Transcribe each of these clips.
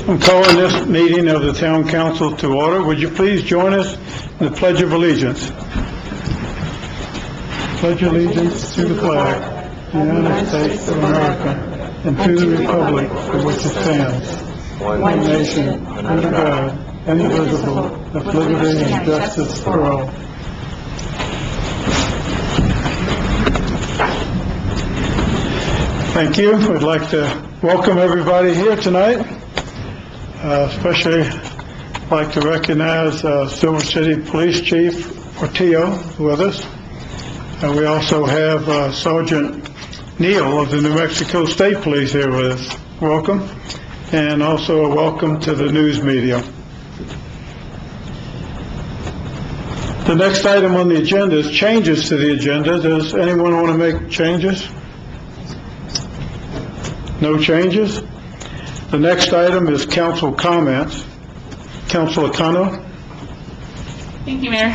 I'm calling this meeting of the Town Council to order. Would you please join us in the Pledge of Allegiance? Pledge allegiance to the flag of the United States of America and to the republic for which it stands, one nation, under God, indivisible, with liberty and justice for all. Thank you. I'd like to welcome everybody here tonight. Especially like to recognize Silver City Police Chief Portillo with us. We also have Sergeant Neal of the New Mexico State Police here with us. Welcome. And also a welcome to the news media. The next item on the agenda is changes to the agenda. Does anyone want to make changes? No changes? The next item is council comments. Councilor Cano. Thank you, Mayor.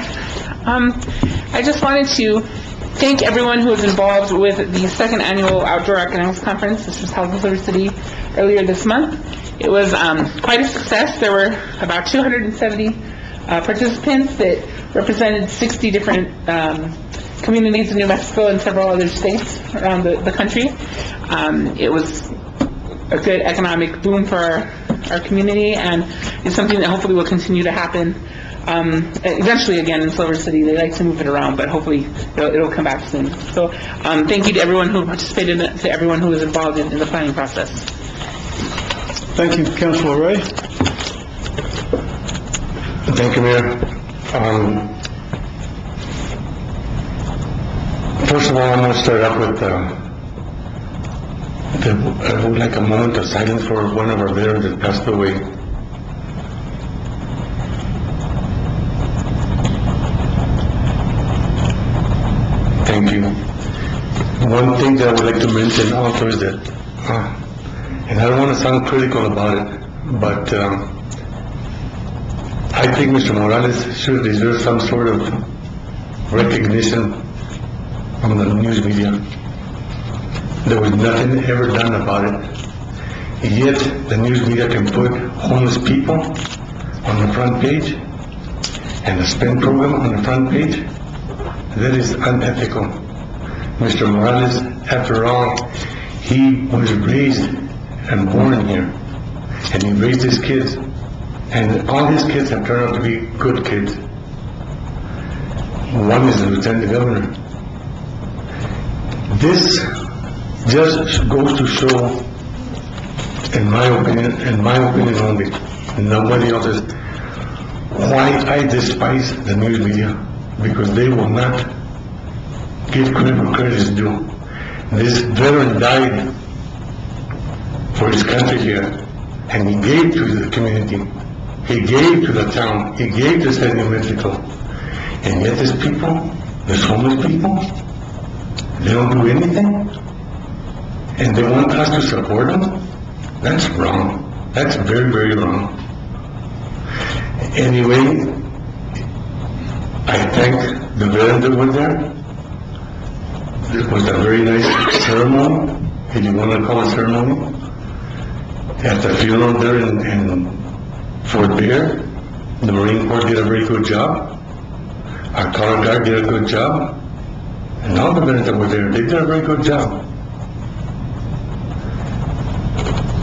I just wanted to thank everyone who was involved with the second annual Outdoor Economics Conference. This was held in Silver City earlier this month. It was quite a success. There were about 270 participants that represented 60 different communities in New Mexico and several other states around the country. It was a good economic boom for our community, and it's something that hopefully will continue to happen eventually again in Silver City. They like to move it around, but hopefully it'll come back soon. So thank you to everyone who participated, to everyone who was involved in the planning process. Thank you, Councilor Ray. Thank you, Mayor. First of all, I'm going to start up with I would like a moment of silence for one of our veterans that passed away. Thank you. One thing that I would like to mention also is that, and I don't want to sound critical about it, but I think Mr. Morales should deserve some sort of recognition from the news media. There was nothing ever done about it. Yet the news media can put homeless people on the front page and the SPEND program on the front page. That is unethical. Mr. Morales, after all, he was raised and born here, and he raised his kids, and all his kids have turned out to be good kids. One is the Lieutenant Governor. This just goes to show, in my opinion only, and nobody else's, why I despise the news media, because they will not give credit where credit is due. This veteran died for his country here, and he gave to the community, he gave to the town, he gave to the state of New Mexico, and yet these people, these homeless people, they don't do anything? And they want us to support them? That's wrong. That's very, very wrong. Anyway, I thank the veterans that were there. This was a very nice ceremony, if you want to call it ceremony. At the funeral there in Fort Bear, the Marine Corps did a very good job. Our color guard did a good job. And all the veterans that were there, they did a very good job.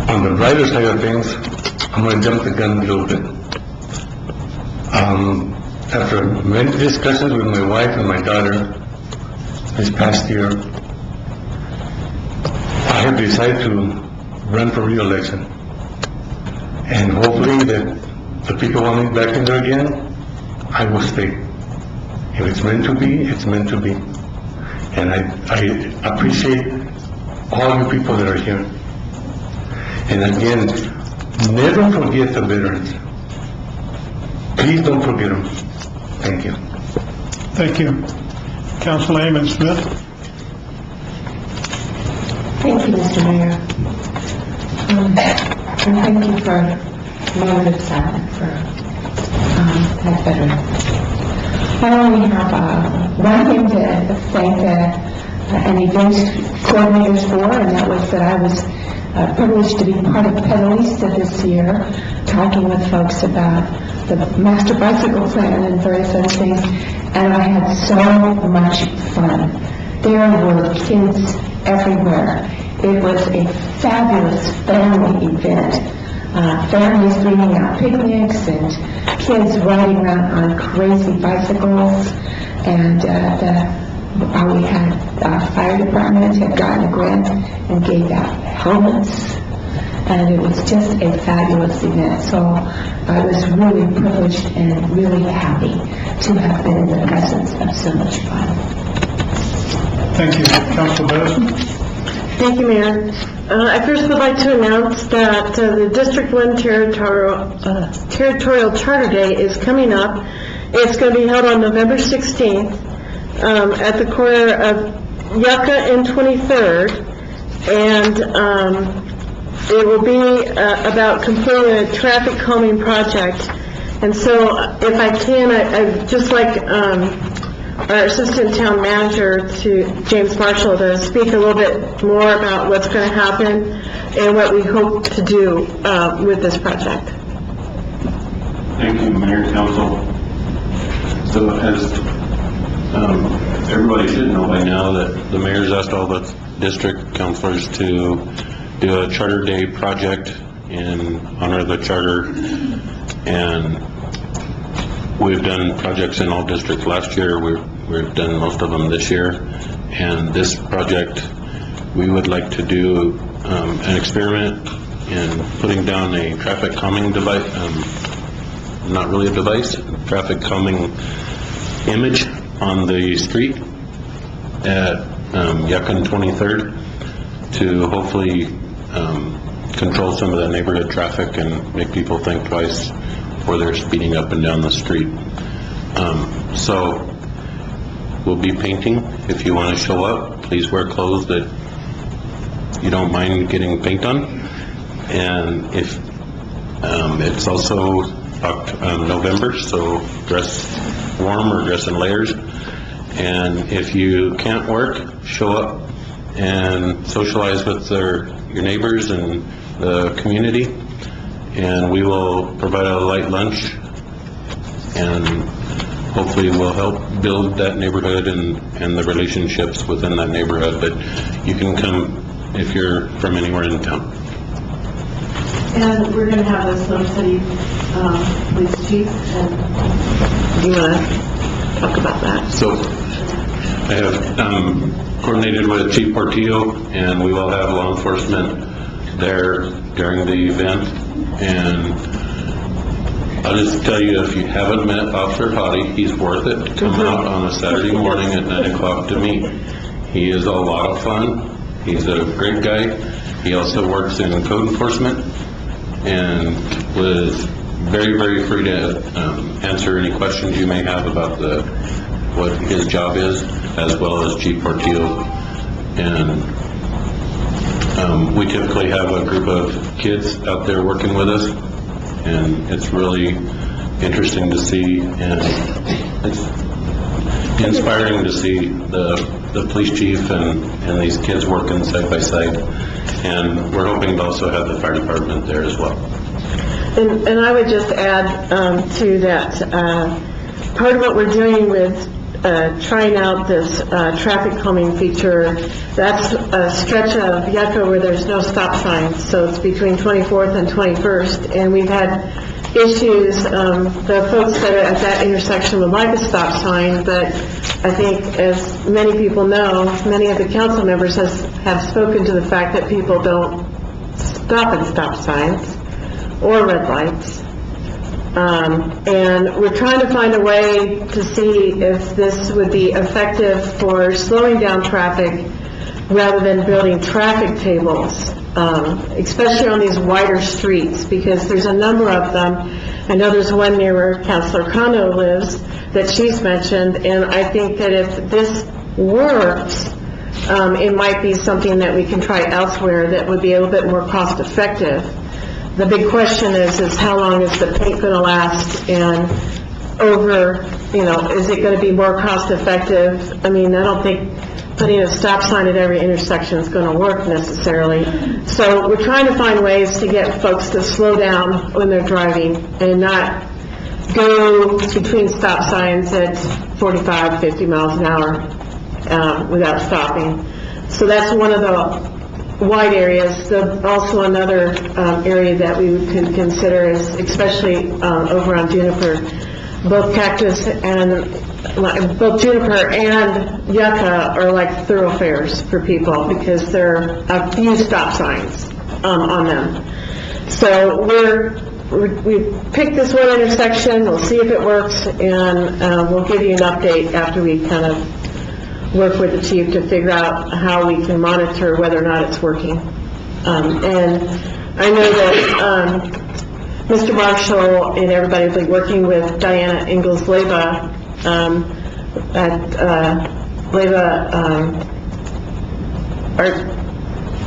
On the brighter side of things, I'm going to jump the gun a little bit. After many discussions with my wife and my daughter this past year, I have decided to run for re-election. And hopefully that the people want me back in there again, I will stay. If it's meant to be, it's meant to be. And I appreciate all you people that are here. And again, never forget the veterans. Please don't forget them. Thank you. Thank you. Councilor Amon Smith. Thank you, Mr. Mayor. And thank you for a moment of silence for that veteran. I only have one thing to thank any events coordinators for, and that was that I was privileged to be part of Pedalista this year, talking with folks about the master bicycle plan and various other things, and I had so much fun. There were kids everywhere. It was a fabulous family event. Families bringing out picnics and kids riding around on crazy bicycles, and we had fire department had gotten a grant and gave out helmets, and it was just a fabulous event. So I was really privileged and really happy to have been in the presence of so much fun. Thank you. Council Madison? Thank you, Mayor. I first would like to announce that the District 1 Territorial Charter Day is coming up. It's going to be held on November 16th at the corner of Yucca and 23rd, and it will be about completing a traffic calming project. And so, if I can, I'd just like our Assistant Town Manager, James Marshall, to speak a little bit more about what's going to happen and what we hope to do with this project. Thank you, Mayor, Council. So as everybody should know by now, that the mayor's asked all the district councilors to do a Charter Day project in honor of the charter, and we've done projects in all districts last year. We've done most of them this year, and this project we would like to do an experiment in putting down a traffic calming device, not really a device, traffic calming image on the street at Yucca and 23rd to hopefully control some of the neighborhood traffic and make people think twice before they're speeding up and down the street. So we'll be painting. If you want to show up, please wear clothes that you don't mind getting paint on. And if it's also November, so dress warm or dress in layers. And if you can't work, show up and socialize with your neighbors and the community, and we will provide a light lunch, and hopefully we'll help build that neighborhood and the relationships within that neighborhood. But you can come if you're from anywhere in town. And we're going to have the Snow City Police Chief, and do you want to talk about that? So I have coordinated with Chief Portillo, and we will have law enforcement there during the event. And I'll just tell you, if you haven't met Officer Hottie, he's worth it to come out on a Saturday morning at 9 o'clock to meet. He is a lot of fun. He's a great guy. He also works in code enforcement and was very, very free to answer any questions you may have about what his job is, as well as Chief Portillo. And we typically have a group of kids out there working with us, and it's really interesting to see, and it's inspiring to see the police chief and these kids working side by side. And we're hoping to also have the fire department there as well. And I would just add to that, part of what we're doing with trying out this traffic calming feature, that's a stretch of Yucca where there's no stop signs, so it's between 24th and 21st, and we've had issues. The folks that are at that intersection would like a stop sign, but I think, as many people know, many of the council members have spoken to the fact that people don't stop at stop signs or red lights. And we're trying to find a way to see if this would be effective for slowing down traffic rather than building traffic tables, especially on these wider streets, because there's a number of them. I know there's one near where Councilor Kano lives that she's mentioned, and I think that if this works, it might be something that we can try elsewhere that would be a little bit more cost effective. The big question is how long is the paint going to last, and is it going to be more cost effective? I mean, I don't think putting a stop sign at every intersection is going to work necessarily. So we're trying to find ways to get folks to slow down when they're driving and not go between stop signs at 45, 50 miles an hour without stopping. So that's one of the wide areas. Also another area that we could consider is, especially over on Juniper, both Juniper and Yucca are like thoroughfares for people because there are a few stop signs on them. So we picked this one intersection, we'll see if it works, and we'll give you an update after we kind of work with the chief to figure out how we can monitor whether or not it's working. And I know that Mr. Marshall and everybody will be working with Diana Ingalls-Leyba at Leyba Art,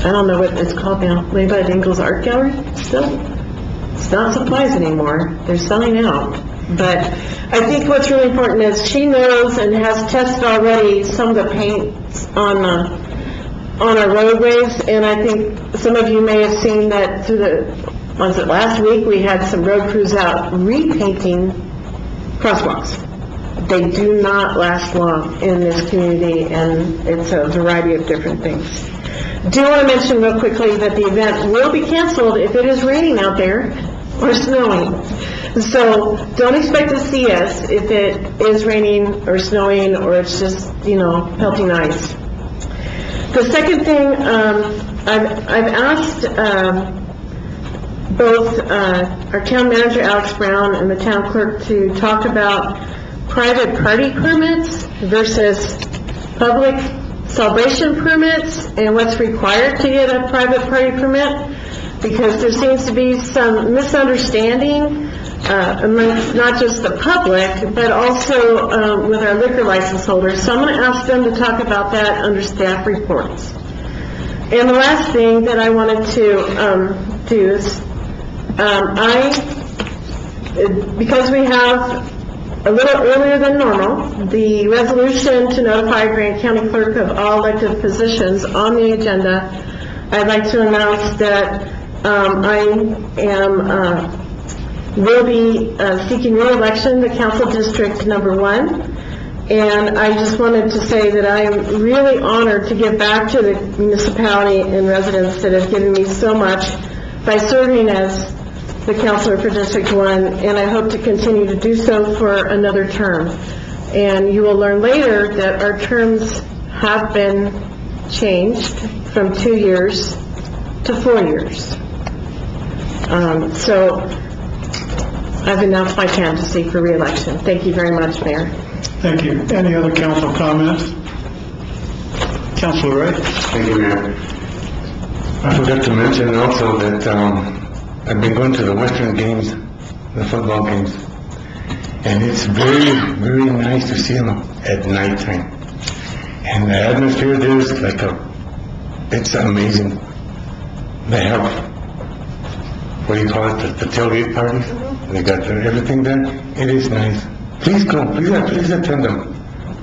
I don't know what it's called now, Leyba at Ingalls Art Gallery still? It's not supplies anymore, they're selling out. But I think what's really important is she knows and has tested already some of the paints on our roadways, and I think some of you may have seen that was it last week, we had some road crews out repainting crosswalks. They do not last long in this community, and it's a variety of different things. Do want to mention real quickly that the event will be canceled if it is raining out there or snowing. So don't expect to see us if it is raining or snowing or it's just, pelting ice. The second thing, I've asked both our town manager, Alex Brown, and the town clerk to talk about private party permits versus public celebration permits and what's required to get a private party permit, because there seems to be some misunderstanding amongst not just the public, but also with our liquor license holders. So I'm going to ask them to talk about that under staff reports. And the last thing that I wanted to do is, because we have a little earlier than normal, the resolution to notify Grant County Clerk of all elected positions on the agenda, I'd like to announce that will be seeking re-election to Council District Number 1. And I just wanted to say that I am really honored to give back to the municipality and residents that have given me so much by serving as the counselor for District 1, and I hope to continue to do so for another term. And you will learn later that our terms have been changed from 2 years to 4 years. So I've announced my candidacy for re-election. Thank you very much, Mayor. Thank you. Any other council comments? Councilor Ray? Thank you, Mayor. I forgot to mention also that I've been going to the Western games, the football games, and it's very, very nice to see them at nighttime. And the atmosphere there is it's amazing. They have, what do you call it, the tailgate parties? They got everything there. It is nice. Please go, please attend them.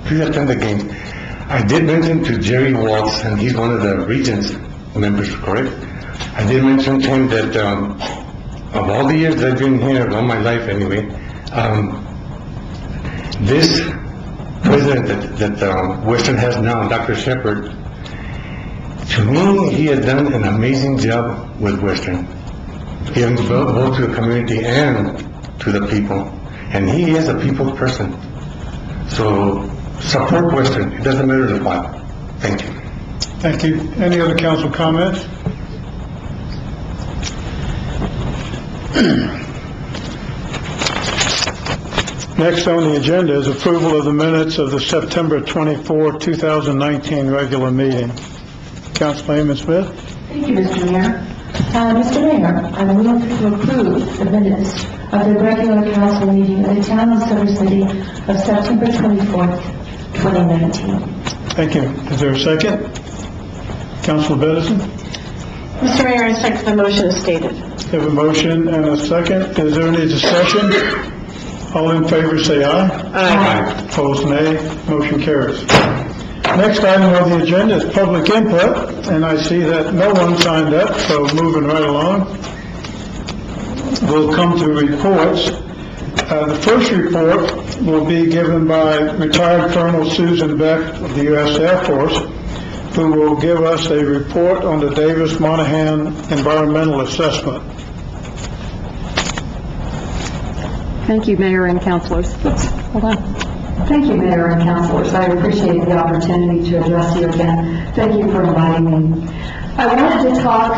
Please attend the games. I did mention to Jerry Waltz, and he's one of the Regents members, correct? I did mention to him that of all the years I've been here, all my life anyway, this president that Western has now, Dr. Shepard, to me, he has done an amazing job with Western, giving both to the community and to the people. And he is a people's person. So support Western. It doesn't matter what. Thank you. Thank you. Any other council comments? Next on the agenda is approval of the minutes of the September 24, 2019 regular meeting. Councilman Smith? Thank you, Mr. Mayor. Mr. Mayor, I move to approve the minutes of the regular council meeting of the town of Silver City of September 24th, 2019. Thank you. Is there a second? Councilor Bedison? Mr. Mayor, I second the motion as stated. We have a motion and a second. Is there any discussion? All in favor say aye. Aye. Opposed, nay. Motion carries. Next item on the agenda is public input, and I see that no one signed up, so moving right along. We'll come to reports. The first report will be given by retired Colonel Susan Beck of the U.S. Air Force, who will give us a report on the Davis-Monthan Environmental Assessment. Thank you, Mayor and councilors. Oops, hold on. Thank you, Mayor and councilors. I appreciate the opportunity to address you again. Thank you for inviting me. I wanted to talk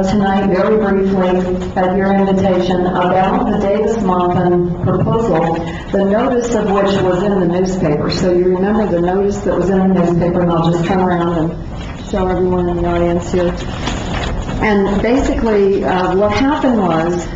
tonight very briefly at your invitation about the Davis-Monthan proposal, the notice of which was in the newspaper. So you remember the notice that was in the newspaper, and I'll just turn around and show everyone in the audience here. And basically, what happened was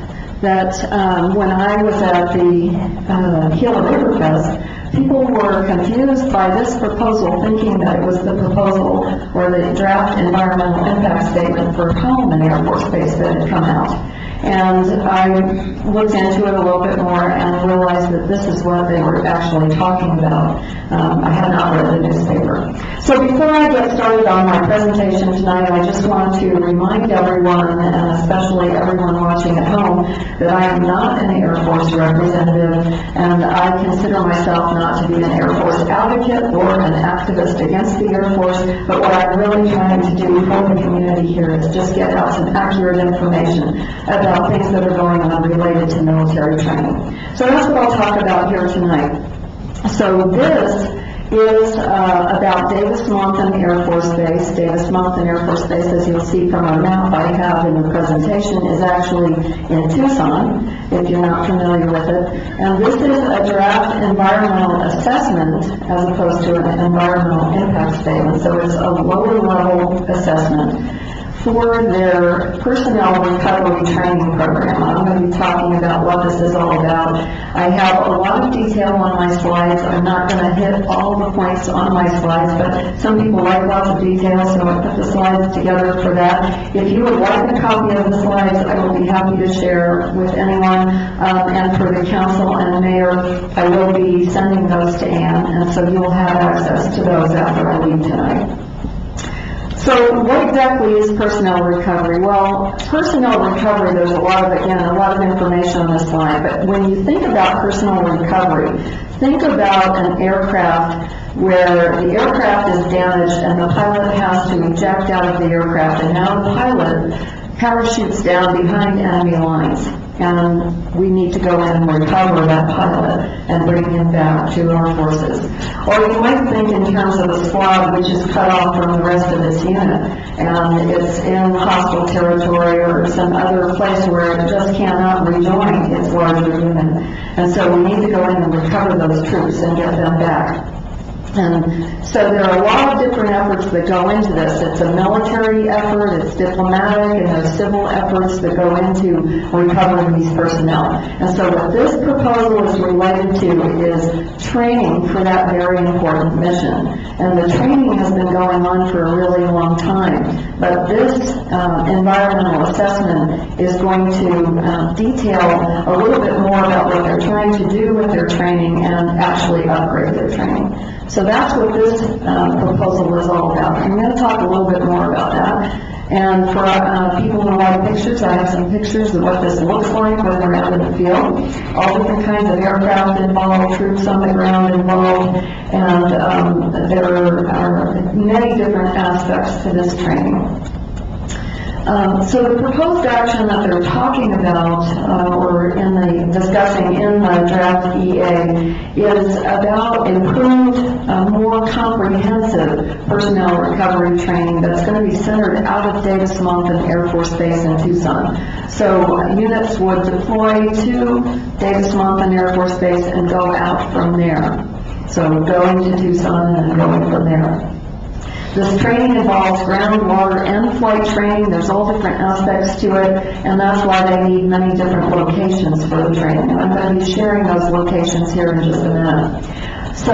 that when I was at the Gila River Fest, people were confused by this proposal, thinking that it was the proposal or the draft environmental impact statement for Holloman Air Force Base that had come out. And I looked into it a little bit more and realized that this is what they were actually talking about. I had not read the newspaper. So before I get started on my presentation tonight, I just want to remind everyone, and especially everyone watching at home, that I am not an Air Force representative, and I consider myself not to be an Air Force advocate or an activist against the Air Force, but what I'm really trying to do for the community here is just get out some accurate information about things that are going on related to military training. So that's what I'll talk about here tonight. So this is about Davis-Monthan Air Force Base. Davis-Monthan Air Force Base, as you'll see from a map I have in the presentation, is actually in Tucson, if you're not familiar with it. And this is a draft environmental assessment as opposed to an environmental impact statement. So it's a lower level assessment for their personnel recovery training program. I'm going to be talking about what this is all about. I have a lot of detail on my slides. I'm not going to hit all the points on my slides, but some people like lots of detail, so I put the slides together for that. If you would like a copy of the slides, I will be happy to share with anyone. And for the council and mayor, I will be sending those to Ann, and so you'll have access to those after I leave tonight. So what exactly is personnel recovery? Well, personnel recovery, there's a lot of information on this slide, but when you think about personnel recovery, think about an aircraft where the aircraft is damaged and the pilot has to eject out of the aircraft, and now the pilot parachutes down behind enemy lines. And we need to go in and recover that pilot and bring him back to our forces. Or you might think in terms of a squad which is cut off from the rest of its unit, and it's in hostile territory or some other place where it just cannot rejoin its larger unit. And so we need to go in and recover those troops and get them back. And so there are a lot of different efforts that go into this. It's a military effort, it's diplomatic, and there's civil efforts that go into recovering these personnel. And so what this proposal is related to is training for that very important mission. And the training has been going on for a really long time. But this environmental assessment is going to detail a little bit more about what they're trying to do with their training and actually upgrade their training. So that's what this proposal is all about. I'm going to talk a little bit more about that. And for people who like pictures, I have some pictures of what this looks like when we're out in the field. All different kinds of aircraft involved, troops on the ground involved, and there are many different aspects to this training. So the proposed action that they're talking about, or discussing in the draft EA, is about improved, more comprehensive personnel recovery training that's going to be centered out of Davis-Monthan Air Force Base in Tucson. So units would deploy to Davis-Monthan Air Force Base and go out from there. So going to Tucson and going from there. This training involves ground, water, and flight training. There's all different aspects to it, and that's why they need many different locations for the training. And I'm going to be sharing those locations here in just a minute. So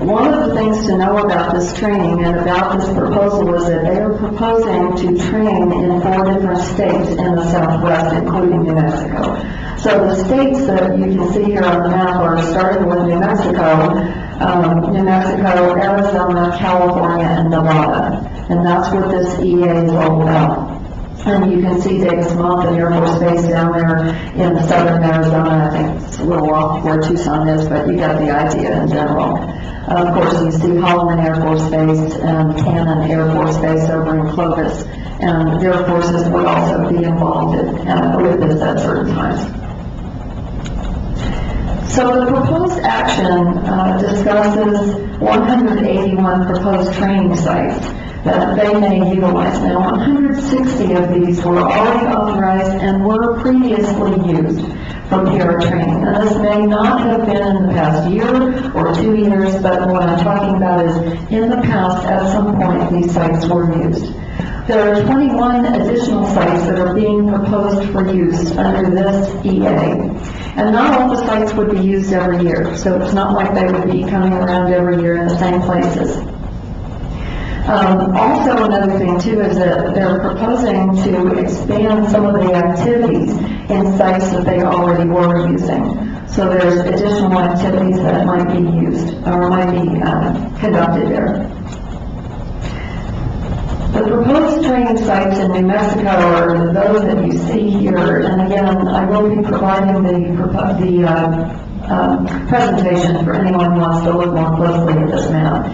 one of the things to know about this training and about this proposal is that they are proposing to train in 4 different states in the Southwest, including New Mexico. So the states that you can see here on the map are starting with New Mexico, New Mexico, Arizona, California, and Nevada. And that's what this EA is all about. And you can see Davis-Monthan Air Force Base down there in southern Arizona. I think it's a little off where Tucson is, but you got the idea in general. Of course, you see Holloman Air Force Base and Cannon Air Force Base over in Clovis. And their forces would also be involved with this at certain times. So the proposed action discusses 181 proposed training sites that they may utilize. Now, 160 of these were already authorized and were previously used for PR training. And this may not have been in the past year or 2 years, but what I'm talking about is in the past, at some point, these sites were used. There are 21 additional sites that are being proposed for use under this EA. And not all the sites would be used every year, so it's not like they would be coming around every year in the same places. Also, another thing too is that they're proposing to expand some of the activities in sites that they already were using. So there's additional activities that might be used or might be conducted there. The proposed training sites in New Mexico are those that you see here, and again, I will be providing the presentation for anyone who wants to look more closely at this map.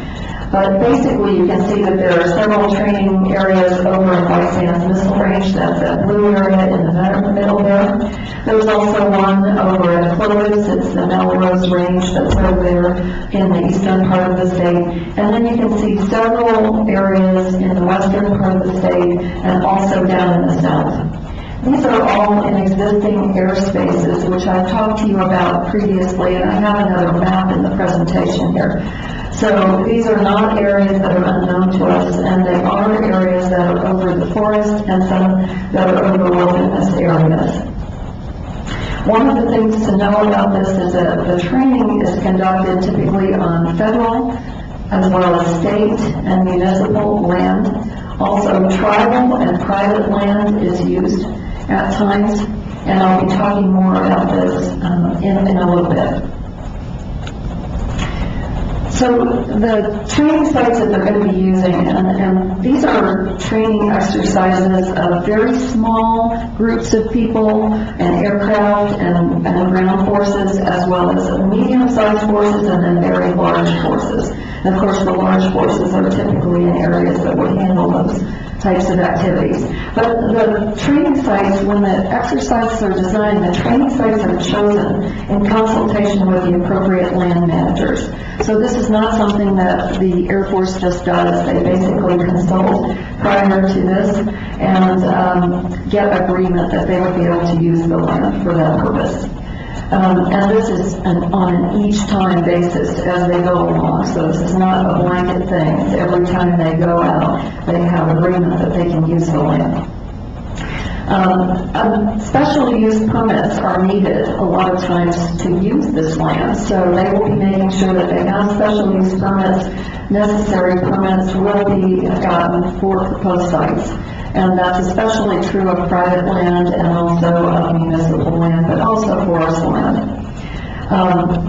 But basically, you can see that there are several training areas over in White Sands Missile Range. That's that blue area in the middle there. There's also one over at Clovis. It's the Melrose Range that's over there in the eastern part of the state. And then you can see several areas in the western part of the state and also down in the south. These are all in existing airspaces, which I've talked to you about previously, and I have another map in the presentation here. So these are not areas that are unknown to us, and they are areas that are over the forest and some that are over wilderness areas. One of the things to know about this is that the training is conducted typically on federal as well as state and municipal land. Also, tribal and private land is used at times, and I'll be talking more about this in a little bit. So the training sites that they're going to be using, and these are training exercises of very small groups of people and aircraft and ground forces, as well as medium-sized forces and then very large forces. And of course, the large forces are typically in areas that would handle those types of activities. But the training sites, when the exercises are designed, the training sites are chosen in consultation with the appropriate land managers. So this is not something that the Air Force just does. They basically consult prior to this and get agreement that they would be able to use the land for that purpose. And this is on an each-time basis as they go along, so this is not a blanket thing. It's every time they go out, they have agreement that they can use the land. Special use permits are needed a lot of times to use this land, so they will be making sure that they have special use permits. Necessary permits will be gotten for proposed sites. And that's especially true of private land and also of municipal land, but also forest land.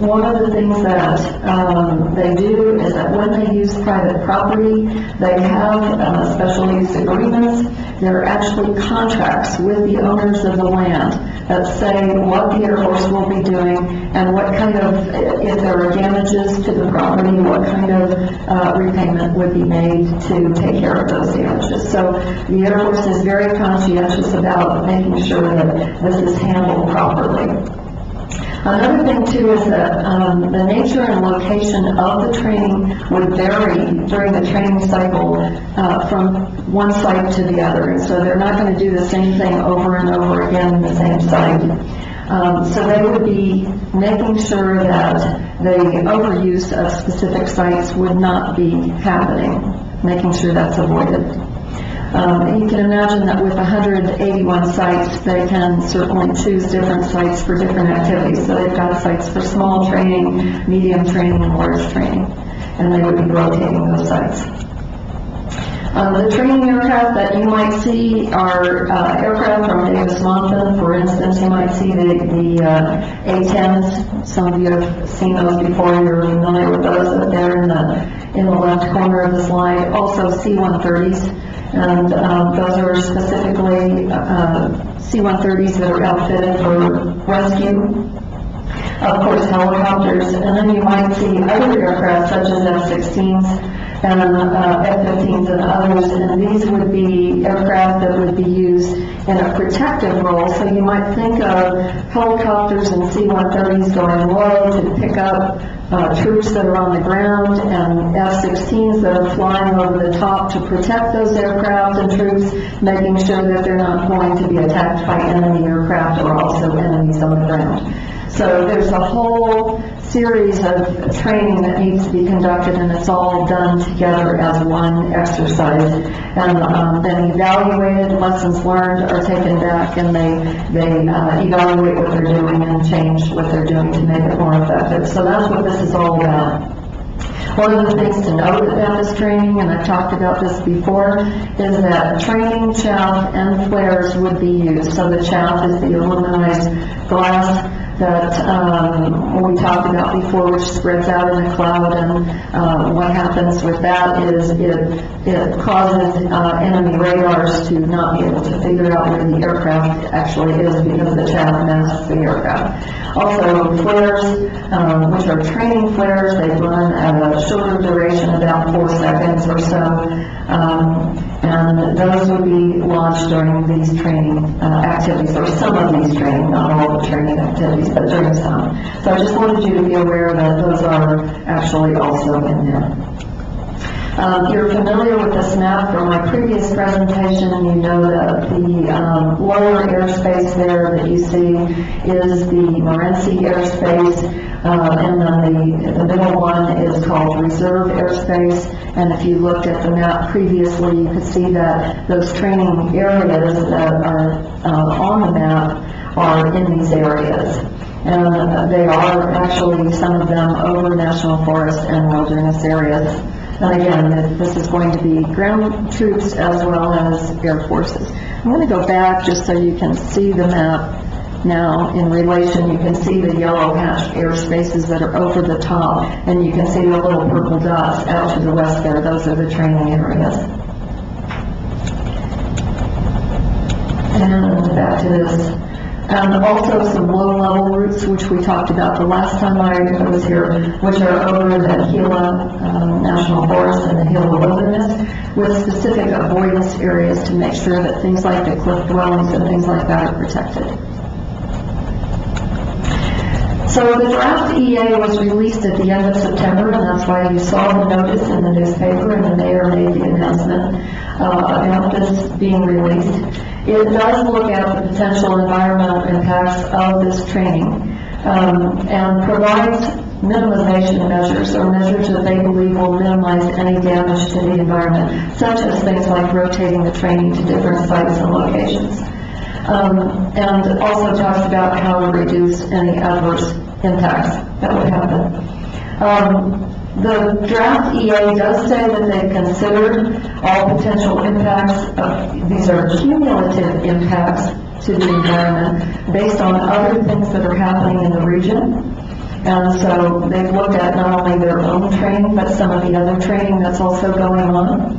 One of the things that they do is that when they use private property, they have special use agreements. There are actually contracts with the owners of the land that say what the Air Force will be doing and what kind of, if there are damages to the property, what kind of repayment would be made to take care of those damages. So the Air Force is very conscientious about making sure that this is handled properly. Another thing too is that the nature and location of the training would vary during the training cycle from one site to the other. And so they're not going to do the same thing over and over again in the same site. So they would be making sure that the overuse of specific sites would not be happening, making sure that's avoided. You can imagine that with 181 sites, they can certainly choose different sites for different activities. So they've got sites for small training, medium training, and large training, and they would be rotating those sites. The training aircraft that you might see are aircraft from Davis-Monthan. For instance, you might see the A-10s. Some of you have seen those before. You're familiar with those up there in the left corner of the slide. Also C-130s, and those are specifically C-130s that are outfitted for rescue. Of course, helicopters, and then you might see other aircraft such as F-16s and F-15s and others, and these would be aircraft that would be used in a protective role. So you might think of helicopters and C-130s going low to pick up troops that are on the ground, and F-16s that are flying over the top to protect those aircraft and troops, making sure that they're not going to be attacked by enemy aircraft or also enemies on the ground. So there's a whole series of training that needs to be conducted, and it's all done together as one exercise. And then evaluated, lessons learned are taken back, and they evaluate what they're doing and change what they're doing to make it more effective. So that's what this is all about. One of the things to note about this training, and I've talked about this before, is that training, chaff, and flares would be used. So the chaff is the aluminized glass that we talked about before, which spreads out in a cloud, and what happens with that is it causes enemy radars to not be able to figure out where the aircraft actually is because the chaff masks the aircraft. Also, flares, which are training flares, they run at a shorter duration, about 4 seconds or so, and those would be launched during these training activities, or some of these training, not all the training activities, but during some. So I just wanted you to be aware that those are actually also in there. You're familiar with this map from my previous presentation. You know that the lower airspace there that you see is the Morenci airspace, and then the middle one is called reserve airspace. And if you looked at the map previously, you could see that those training areas that are on the map are in these areas. And they are actually, some of them, over national forest and wilderness areas. And again, this is going to be ground troops as well as air forces. I'm going to go back just so you can see the map now in relation. You can see the yellow hashed airspaces that are over the top, and you can see the little purple dots out to the west there. Those are the training areas. And back to this. And also some low-level routes, which we talked about the last time I was here, which are over the Gila National Forest and the Gila Wilderness, with specific avoidance areas to make sure that things like the cliff dwellings and things like that are protected. So the draft EA was released at the end of September, and that's why you saw the notice in the newspaper, and the mayor made the announcement about this being released. It does look at the potential environmental impacts of this training, and provides minimization measures, or measures that they believe will minimize any damage to the environment, such as things like rotating the training to different sites and locations. And also talks about how to reduce any adverse impacts that would happen. The draft EA does say that they've considered all potential impacts. These are cumulative impacts to the environment based on other things that are happening in the region. And so they've looked at not only their own training, but some of the other training that's also going on.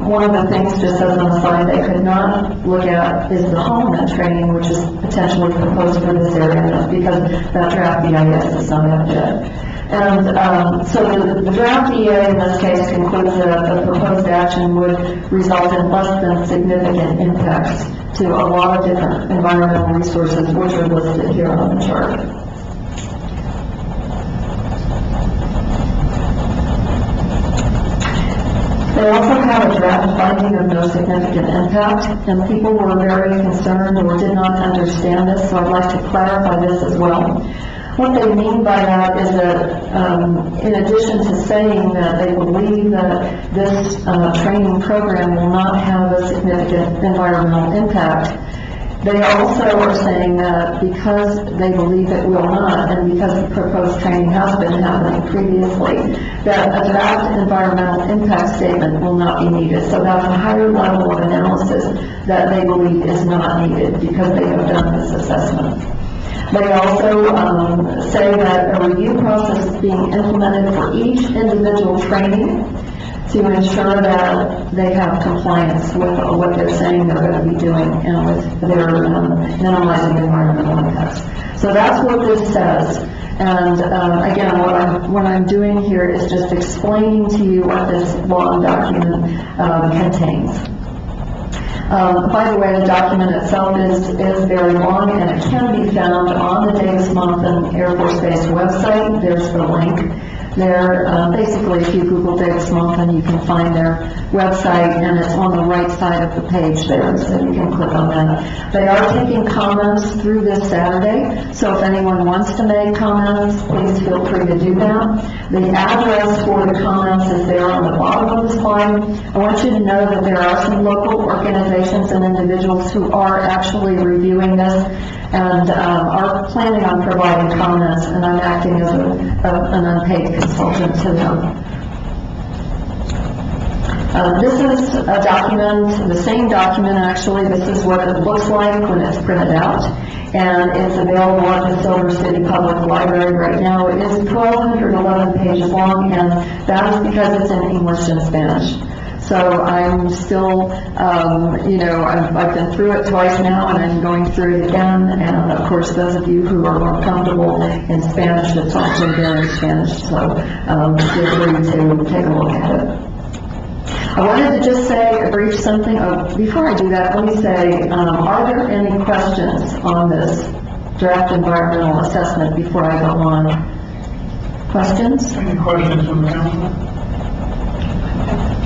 One of the things, just as an aside, they could not look at is the HOMNA training, which is potentially proposed for this area, because that draft EIS is not out yet. And so the draft EA in this case concludes that the proposed action would result in less than significant impacts to a lot of different environmental resources, which are listed here on the chart. They also have a draft finding of no significant impact, and people were very concerned or did not understand this, so I'd like to clarify this as well. What they mean by that is that in addition to saying that they believe that this training program will not have a significant environmental impact, they also are saying that that because they believe it will not, and because the proposed training has been happening previously, that a draft environmental impact statement will not be needed. So that's a higher level of analysis that they believe is not needed because they have done this assessment. They also say that a review process is being implemented for each individual training to ensure that they have compliance with what they're saying they're going to be doing and with their minimizing environmental impacts. So that's what this says. And again, what I'm doing here is just explaining to you what this long document contains. By the way, the document itself is very long, and it can be found on the Davis-Monthan Air Force Base website. There's the link there. Basically, if you Google Davis-Monthan, you can find their website, and it's on the right side of the page there, so you can click on that. They are taking comments through this Saturday, so if anyone wants to make comments, please feel free to do that. The address for the comments is there on the bottom of the slide. I want you to know that there are some local organizations and individuals who are actually reviewing this and are planning on providing comments, and I'm acting as an unpaid consultant to them. This is a document, the same document actually. This is what it looks like when it's printed out, and it's available at the Silver City Public Library right now. It is 1,211 pages long, and that is because it's in English and Spanish. So I'm still, I've been through it twice now, and I'm going through it again. And of course, those of you who are more comfortable in Spanish, it's also there in Spanish. So feel free to take a look at it. I wanted to just say a brief something. Before I do that, let me say, are there any questions on this draft environmental assessment before I go on? Questions? Any questions from the council?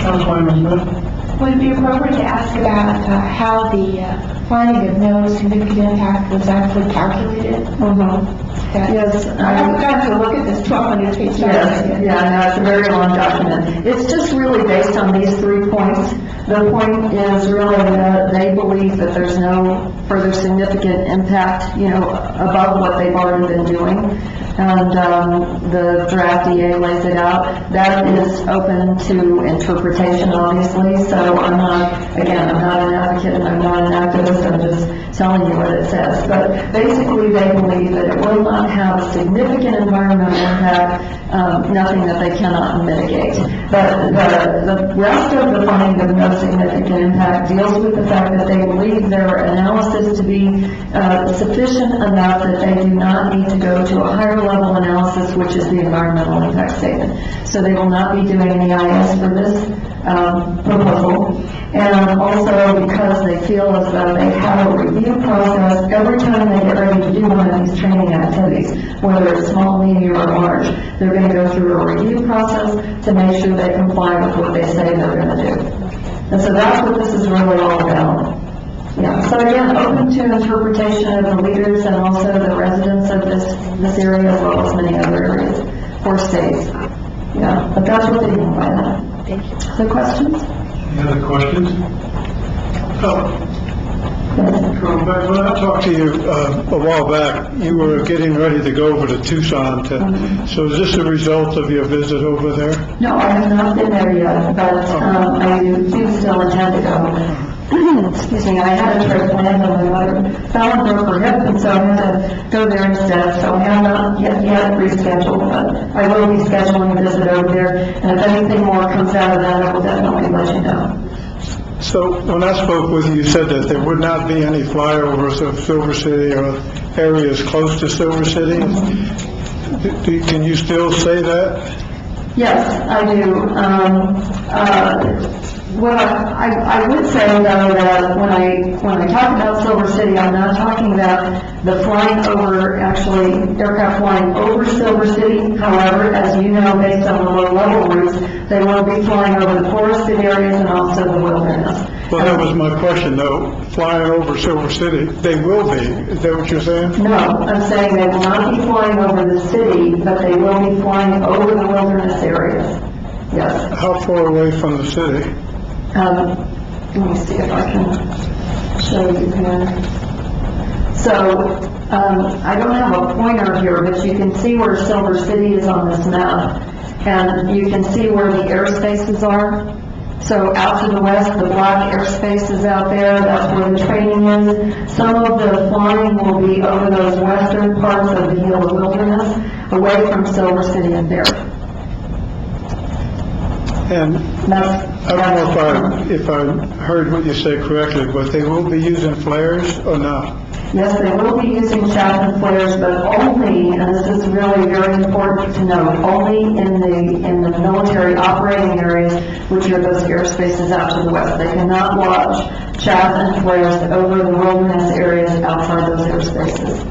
Councilwoman Smith? Would it be appropriate to ask about how the finding of no significant impact was actually calculated? Yes. I've got to look at this 1,200-page document. Yeah, no, it's a very long document. It's just really based on these 3 points. The point is really that they believe that there's no further significant impact, above what they've already been doing. And the draft EA lays it out. That is open to interpretation, obviously. So I'm not an advocate and I'm not an activist. I'm just telling you what it says. But basically, they believe that it will not have a significant environmental impact, nothing that they cannot mitigate. But the rest of the finding of no significant impact deals with the fact that they believe their analysis to be sufficient enough that they do not need to go to a higher level analysis, which is the environmental impact statement. So they will not be doing an EIS for this proposal. And also because they feel as though they have a review process every time they get ready to do one of these training activities, whether it's small, medium, or large. They're going to go through a review process to make sure they comply with what they say they're going to do. And so that's what this is really all about. Yeah, so again, open to interpretation of the leaders and also the residents of this area as well as many other areas or states. Yeah, but that's what they mean by that. Thank you. So questions? Any other questions? When I talked to you a while back, you were getting ready to go over to Tucson. So is this a result of your visit over there? No, I have not been there yet, but I do still intend to go. Excuse me, I had a trip planned, and my mother fell and broke her hip, and so I had to go there instead. So I have not yet rescheduled, but I will be scheduling a visit over there. And if anything more comes out of that, I will definitely let you know. So when I spoke with you, you said that there would not be any flyovers of Silver City or areas close to Silver City. Can you still say that? Yes, I do. Well, I would say, though, that when I talk about Silver City, I'm not talking about the flying over, actually, aircraft flying over Silver City. However, as you know, based on the low-level routes, they will be flying over the forested areas and also the wilderness. Well, that was my question, though. Flying over Silver City, they will be. Is that what you're saying? No, I'm saying they will not be flying over the city, but they will be flying over the wilderness areas. Yes. How far away from the city? Let me see if I can show you here. So I don't have a pointer here, but you can see where Silver City is on this map. And you can see where the airspaces are. So out to the west, the black airspace is out there, that's where the training is. Some of the flying will be over those western parts of the Gila Wilderness, away from Silver City and Bear. And That's, I don't know if I heard what you said correctly, but they will be using flares or not? yes, they will be using chaff and flares, but only, and this is really very important to note, only in the military operating areas, which are those airspaces out to the west. They cannot launch chaff and flares over the wilderness areas outside those airspaces.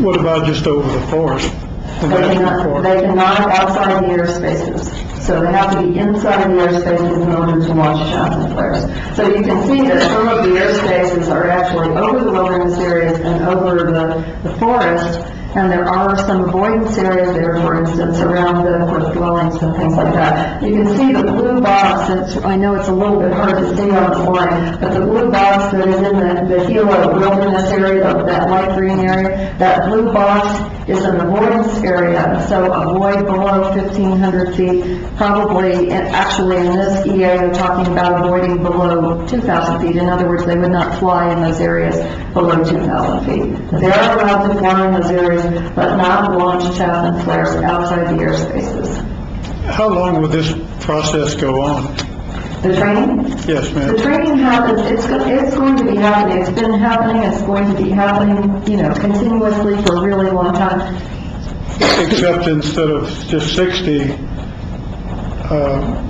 What about just over the forest? The They national forest? cannot outside the airspaces. So they have to be inside the airspaces in order to launch chaff and flares. So you can see that some of the airspaces are actually over the wilderness areas and over the forest, and there are some avoidance areas there, for instance, around the cliff dwellings and things like that. You can see the blue box, I know it's a little bit hard to see on the slide, but the blue box that is in the Gila Wilderness area, that light green area, that blue box is an avoidance area, so avoid below 1,500 feet, probably, and actually in this EA, they're talking about avoiding below 2,000 feet. In other words, they would not fly in those areas below 2,000 feet. They are allowed to fly in those areas, but not launch chaff and flares outside the airspaces. How long will this process go on? The training? Yes, The ma'am. training happens, it's going to be happening, it's been happening, it's going to be happening, continuously for a really long time. Except instead of just 60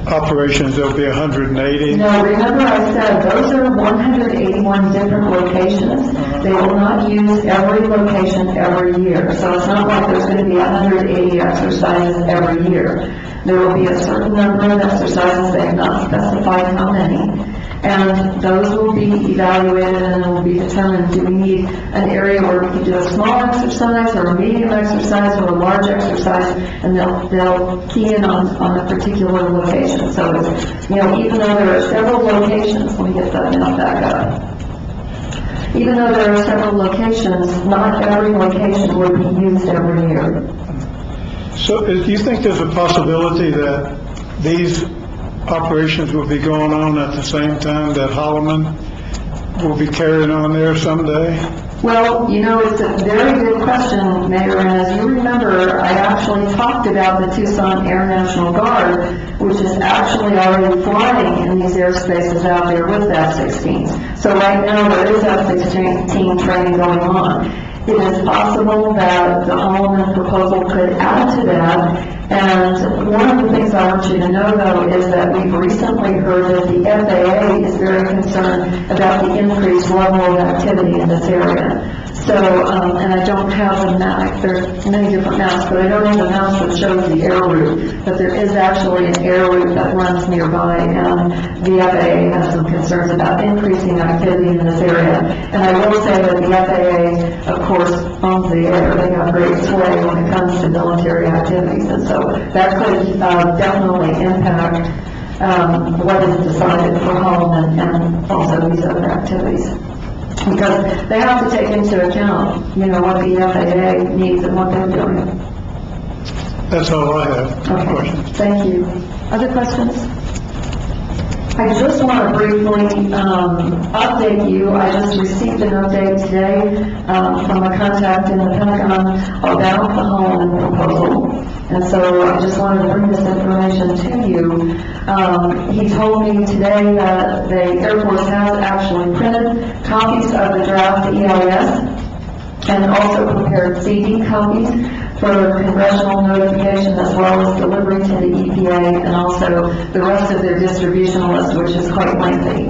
operations, there'll be 180. No, remember I said, those are 181 different locations. They will not use every location every year. So it's not like there's going to be 180 exercises every year. There will be a certain number of exercises, they have not specified how many. And those will be evaluated and it will be determined, do we need an area where we can do a small exercise or a medium exercise or a large exercise, and they'll key in on a particular location. So it's, even though there are several locations, let me get that map back up. Even though there are several locations, not every location will be used every year. So do you think there's a possibility that these operations will be going on at the same time that Holloman will be carrying on there someday? Well, it's a very good question, Mayor, and as you remember, I actually talked about the Tucson Air National Guard, which is actually already flying in these airspaces out there with F-16s. So right now, there is F-16 training going on. It is possible that the Holloman proposal could add to that. And one of the things I want you to know, though, is that we've recently heard that the FAA is very concerned about the increased level of activity in this area. So, and I don't have the map, there's many different maps, but I don't have the maps that shows the air route. But there is actually an air route that runs nearby, and the FAA has some concerns about increasing activity in this area. And I will say that the FAA, of course, owns the air. They have great sway when it comes to military activities, and so that could definitely impact what is decided for home and also these other activities. Because they have to take into account, what the FAA needs and what they're doing. That's all I have. Okay, Questions? thank you. Other questions? I just want to briefly update you. I just received an update today from a contact in the Pentagon about the Holloman proposal. And so I just wanted to bring this information to you. He told me today that the Air Force has actually printed copies of the draft EIS and also prepared CD copies for congressional notification as well as delivery to the EPA and also the rest of their distribution list, which is quite lengthy.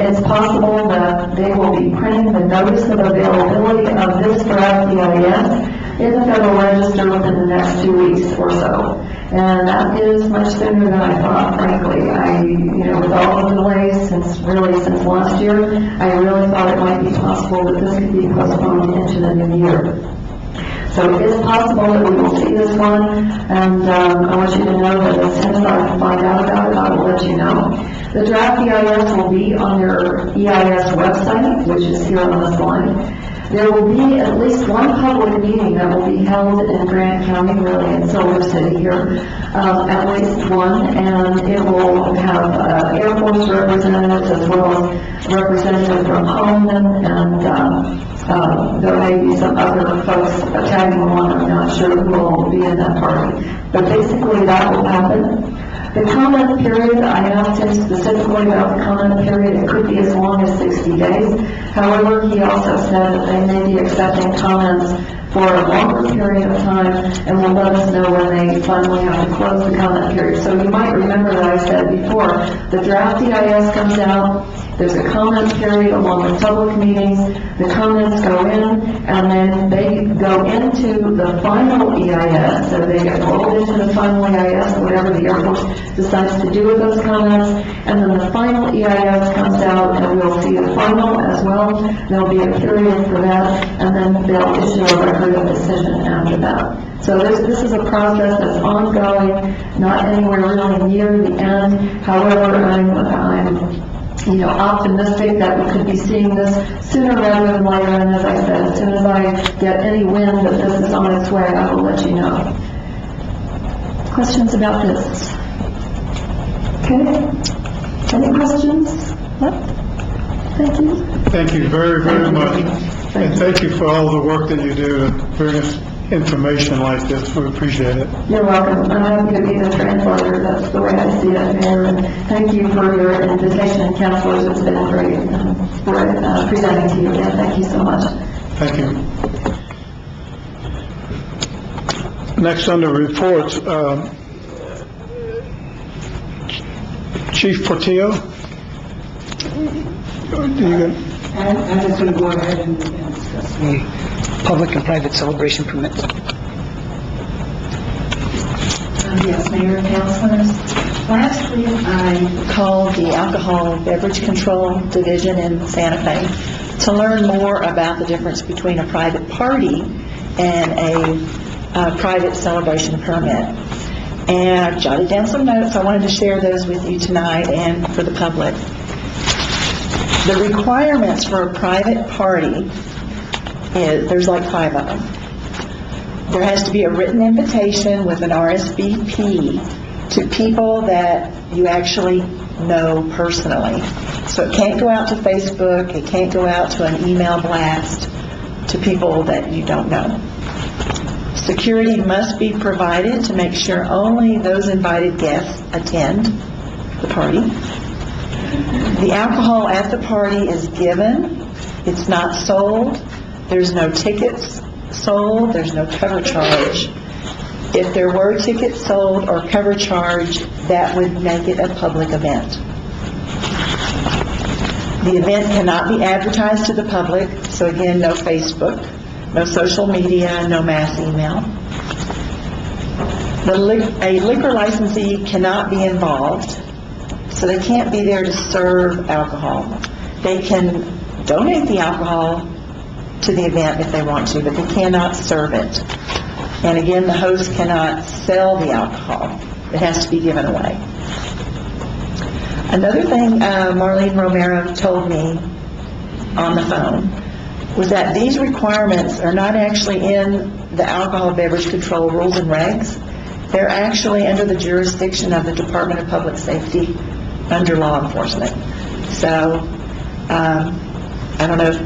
It's possible that they will be printing the notice of availability of this draft EIS in the Federal Register within the next 2 weeks or so. And that is much sooner than I thought, frankly. With all the delays since last year, I really thought it might be possible that this could be postponed into the new year. So it is possible that we will see this one, and I want you to know that as soon as I find out about it, I will let you know. The draft EIS will be on your EIS website, which is here on the slide. There will be at least one public meeting that will be held in Grant County, really in Silver City here, at least one, and it will have Air Force representatives as well as representatives from Holman, and there may be some other folks tagging along. I'm not sure who will be in that party. But basically that will happen. The comment period, I asked him specifically about the comment period. It could be as long as 60 days. However, he also said that they may be accepting comments for a longer period of time and will let us know when they finally have to close the comment period. So you might remember that I said before, the draft EIS comes out, there's a comment period along with public meetings, the comments go in, and then they go into the final EIS, so they get rolled into the final EIS, whatever the Air Force decides to do with those comments, and then the final EIS comes out, and we'll see the final as well. There'll be a period for that, and then they'll issue a record of decision after that. So this is a process that's ongoing, not anywhere really near the end. However, I'm optimistic that we could be seeing this sooner rather than later. And as I said, as soon as I get any wind that this is on its way, I will let you know. Questions about this? Okay. Any questions? No? Thank you. Thank you very, very much. And thank you for all the work that you do to bring us information like this. We appreciate it. You're welcome. I'm happy to be the translator. That's the way I see it, Mayor. And thank you for your invitation, councilors. It's been great for presenting to you again. Thank you so much. Thank you. Next under reports, Chief Portillo. I'm just going to go ahead and discuss the public and private celebration permits. Yes, Mayor and Councilors. Last week, I called the Alcohol Beverage Control Division in Santa Fe to learn more about the difference between a private party and a private celebration permit. And I've jotted down some notes. I wanted to share those with you tonight and for the public. The requirements for a private party there's like 5 of them. There has to be a written invitation with an RSVP to people that you actually know personally. So it can't go out to Facebook, it can't go out to an email blast to people that you don't know. Security must be provided to make sure only those invited guests attend the party. The alcohol at the party is given, it's not sold, there's no tickets sold, there's no cover charge. If there were tickets sold or cover charge, that would make it a public event. The event cannot be advertised to the public, so again, no Facebook, no social media, no mass email. A liquor licensee cannot be involved, so they can't be there to serve alcohol. They can donate the alcohol to the event if they want to, but they cannot serve it. And again, the host cannot sell the alcohol. It has to be given away. Another thing Marlene Romero told me on the phone was that these requirements are not actually in the Alcohol Beverage Control Rules and Regs. They're actually under the jurisdiction of the Department of Public Safety under law enforcement. So, I don't know if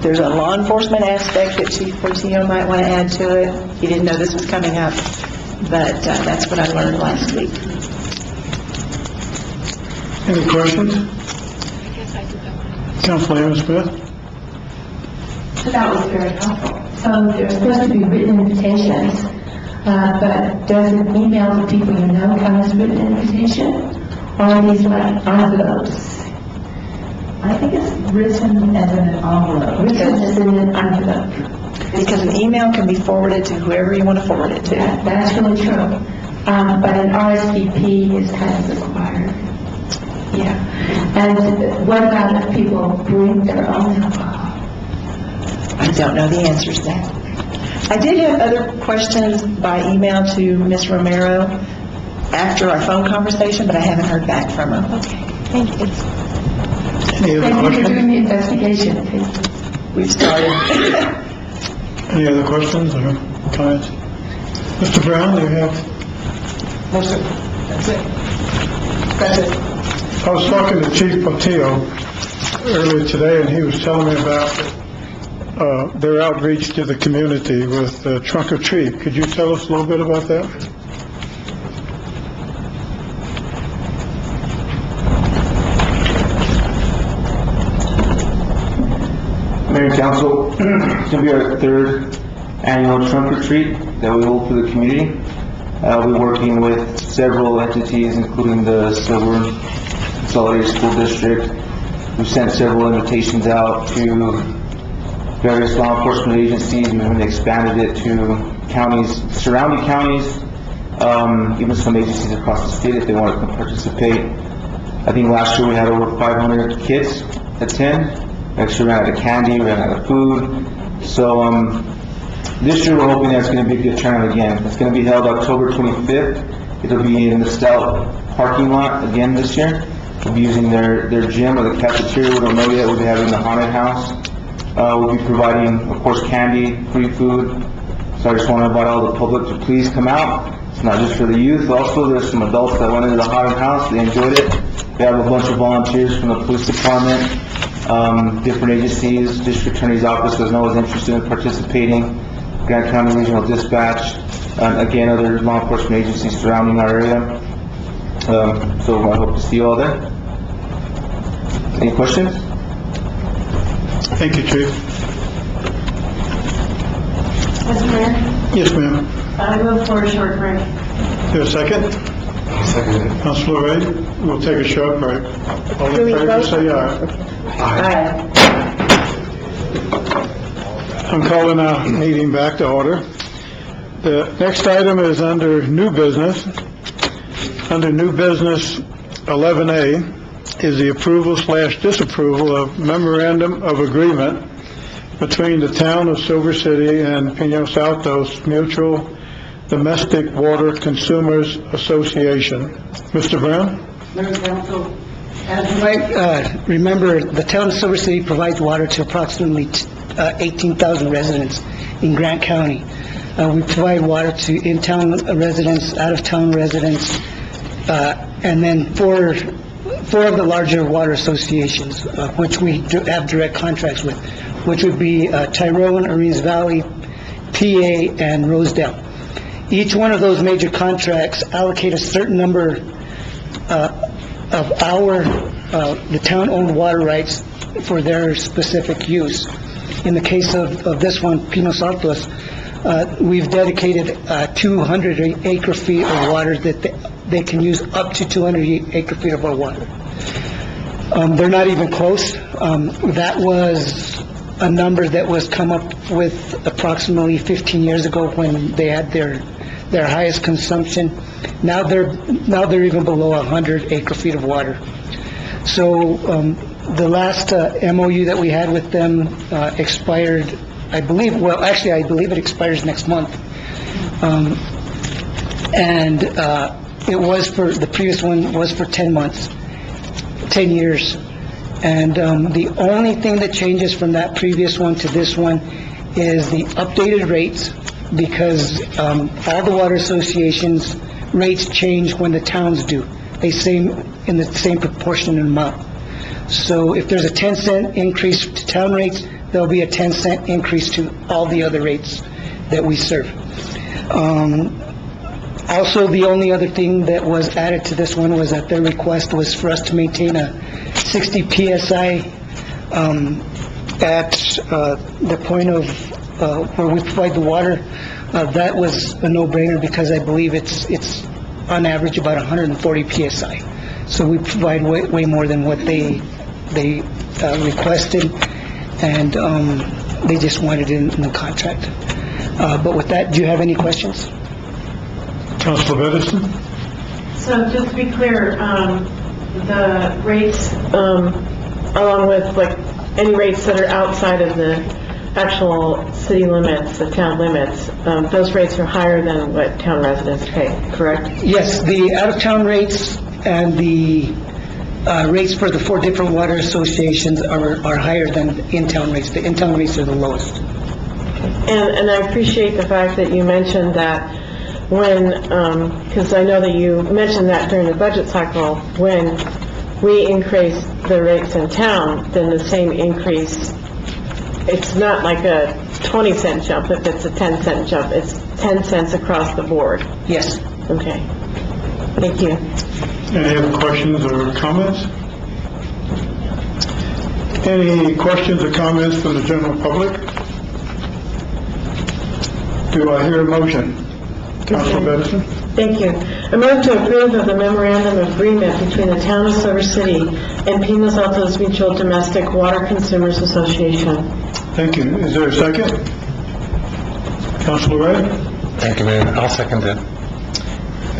there's a law enforcement aspect that Chief Portillo might want to add to it. He didn't know this was coming up, but that's what I learned last week. Any questions? Councilor Aaron Smith? So that was very helpful. So there's supposed to be written invitations, but does an email to people you know count as written invitation? Or are these like envelopes? I think it's written as an envelope. Written as in an envelope. Because an email can be forwarded to whoever you want to forward it to. That's really true. But an RSVP is kind of required. Yeah. And what about if people bring their own alcohol? I don't know the answers to that. I did have other questions by email to Ms. Romero after our phone conversation, but I haven't heard back from her. Okay, thank you. Any other Thank you for questions? doing the investigation. We've started. Any other questions or comments? Mr. Brown, do you have? No, sir. That's it. That's it. I was talking to Chief Portillo earlier today, and he was telling me about their outreach to the community with Trunk or Treat. Could you tell us a little bit about that? Mayor and Council, it's going to be our third annual trunk or treat that we hold for the community. We're working with several entities, including the Silver Consolidated School District. We've sent several invitations out to various law enforcement agencies. We've even expanded it to counties, surrounding counties, even some agencies across the state if they want to come participate. I think last year we had over 500 kids attend. We actually ran out of candy, we ran out of food. So this year we're hoping that's going to be a good turnout again. It's going to be held October 25th. It'll be in the Stout parking lot again this year. We'll be using their gym or the cafeteria. We don't know yet. We'll be having the haunted house. We'll be providing, of course, candy, free food. So I just want to invite all the public to please come out. It's not just for the youth. Also, there's some adults that went into the haunted house. They enjoyed it. We have a bunch of volunteers from the police department, different agencies, district attorney's office was always interested in participating, Grant County Regional Dispatch, again, other law enforcement agencies surrounding our area. So I hope to see you all there. Any questions? Thank you, Chief. Mr. Mayor, Yes, ma'am. I move for a short break. Is there a second? Second. Councilor Ray, we'll take a short break. All in favor, say aye. I'm calling our meeting back to order. The next item is under new business. Under new business 11A is the approval/disapproval of memorandum of agreement between the town of Silver City and Pinos Altos Mutual Domestic Water Consumers Association. Mr. Brown? Mayor and Council, as you might remember, the town of Silver City provides water to approximately 18,000 residents in Grant County. We provide water to in-town residents, out-of-town residents, and then four of the larger water associations, which we have direct contracts with, which would be Tyrone, Orleans Valley, PA, and Rosedale. Each one of those major contracts allocate a certain number of the town-owned water rights for their specific use. In the case of this one, Pinos Altos, we've dedicated 200 acre-feet of water that they can use up to 200 acre-feet of our water. They're not even close. That was a number that was come up with approximately 15 years ago when they had their highest consumption. Now they're even below 100 acre-feet of water. So the last MOU that we had with them expired, I believe it expires next month. And it was the previous one was for 10 months, 10 years. And the only thing that changes from that previous one to this one is the updated rates, because all the water associations' rates change when the towns do. They same in the same proportionate amount. So if there's a 10-cent increase to town rates, there'll be a 10-cent increase to all the other rates that we serve. Also, the only other thing that was added to this one was that their request was for us to maintain a 60 PSI at the point of where we provide the water. That was a no-brainer because I believe it's on average about 140 PSI. So we provide way more than what they requested, and they just wanted it in the contract. But with that, do you have any questions? Councilor Edison? So just to be clear, the rates, along with like any rates that are outside of the actual city limits, the town limits, those rates are higher than what town residents pay, correct? Yes, the out-of-town rates and the rates for the 4 different water associations are higher than the in-town rates. The in-town rates are the lowest. And I appreciate the fact that you mentioned that when, because I know that you mentioned that during the budget cycle, when we increase the rates in town, then the same increase, it's not like a 20-cent jump if it's a 10-cent jump, it's 10 cents across the board. Yes. Okay. Thank you. Any other questions or comments? Any questions or comments from the general public? Do I hear a motion? Councilor Benson? Thank you. I move to approve of the memorandum of agreement between the Town of Silver City and Pinos Altos Mutual Domestic Water Consumers Association. Thank you. Is there a second? Councilor Ray? Thank you, Mayor. I'll second that.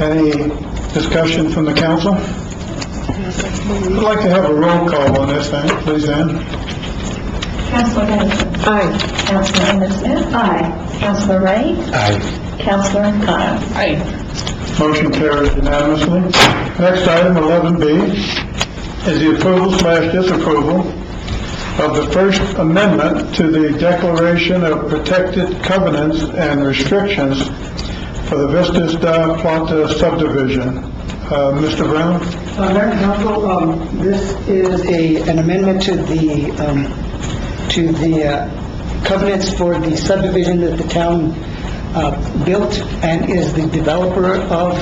Any discussion from the council? I'd like to have a roll call on this thing, please, Ann. Councilor Benson. Aye. Councilor Anderson. Aye. Councilor Ray. Aye. Councilor Kyle. Aye. Motion carries unanimously. Next item, 11B, is the approval/disapproval of the First Amendment to the Declaration of Protected Covenants and Restrictions for the Vistas da Plata subdivision. Mr. Brown? Mayor and Council, this is an amendment to the covenants for the subdivision that the town built and is the developer of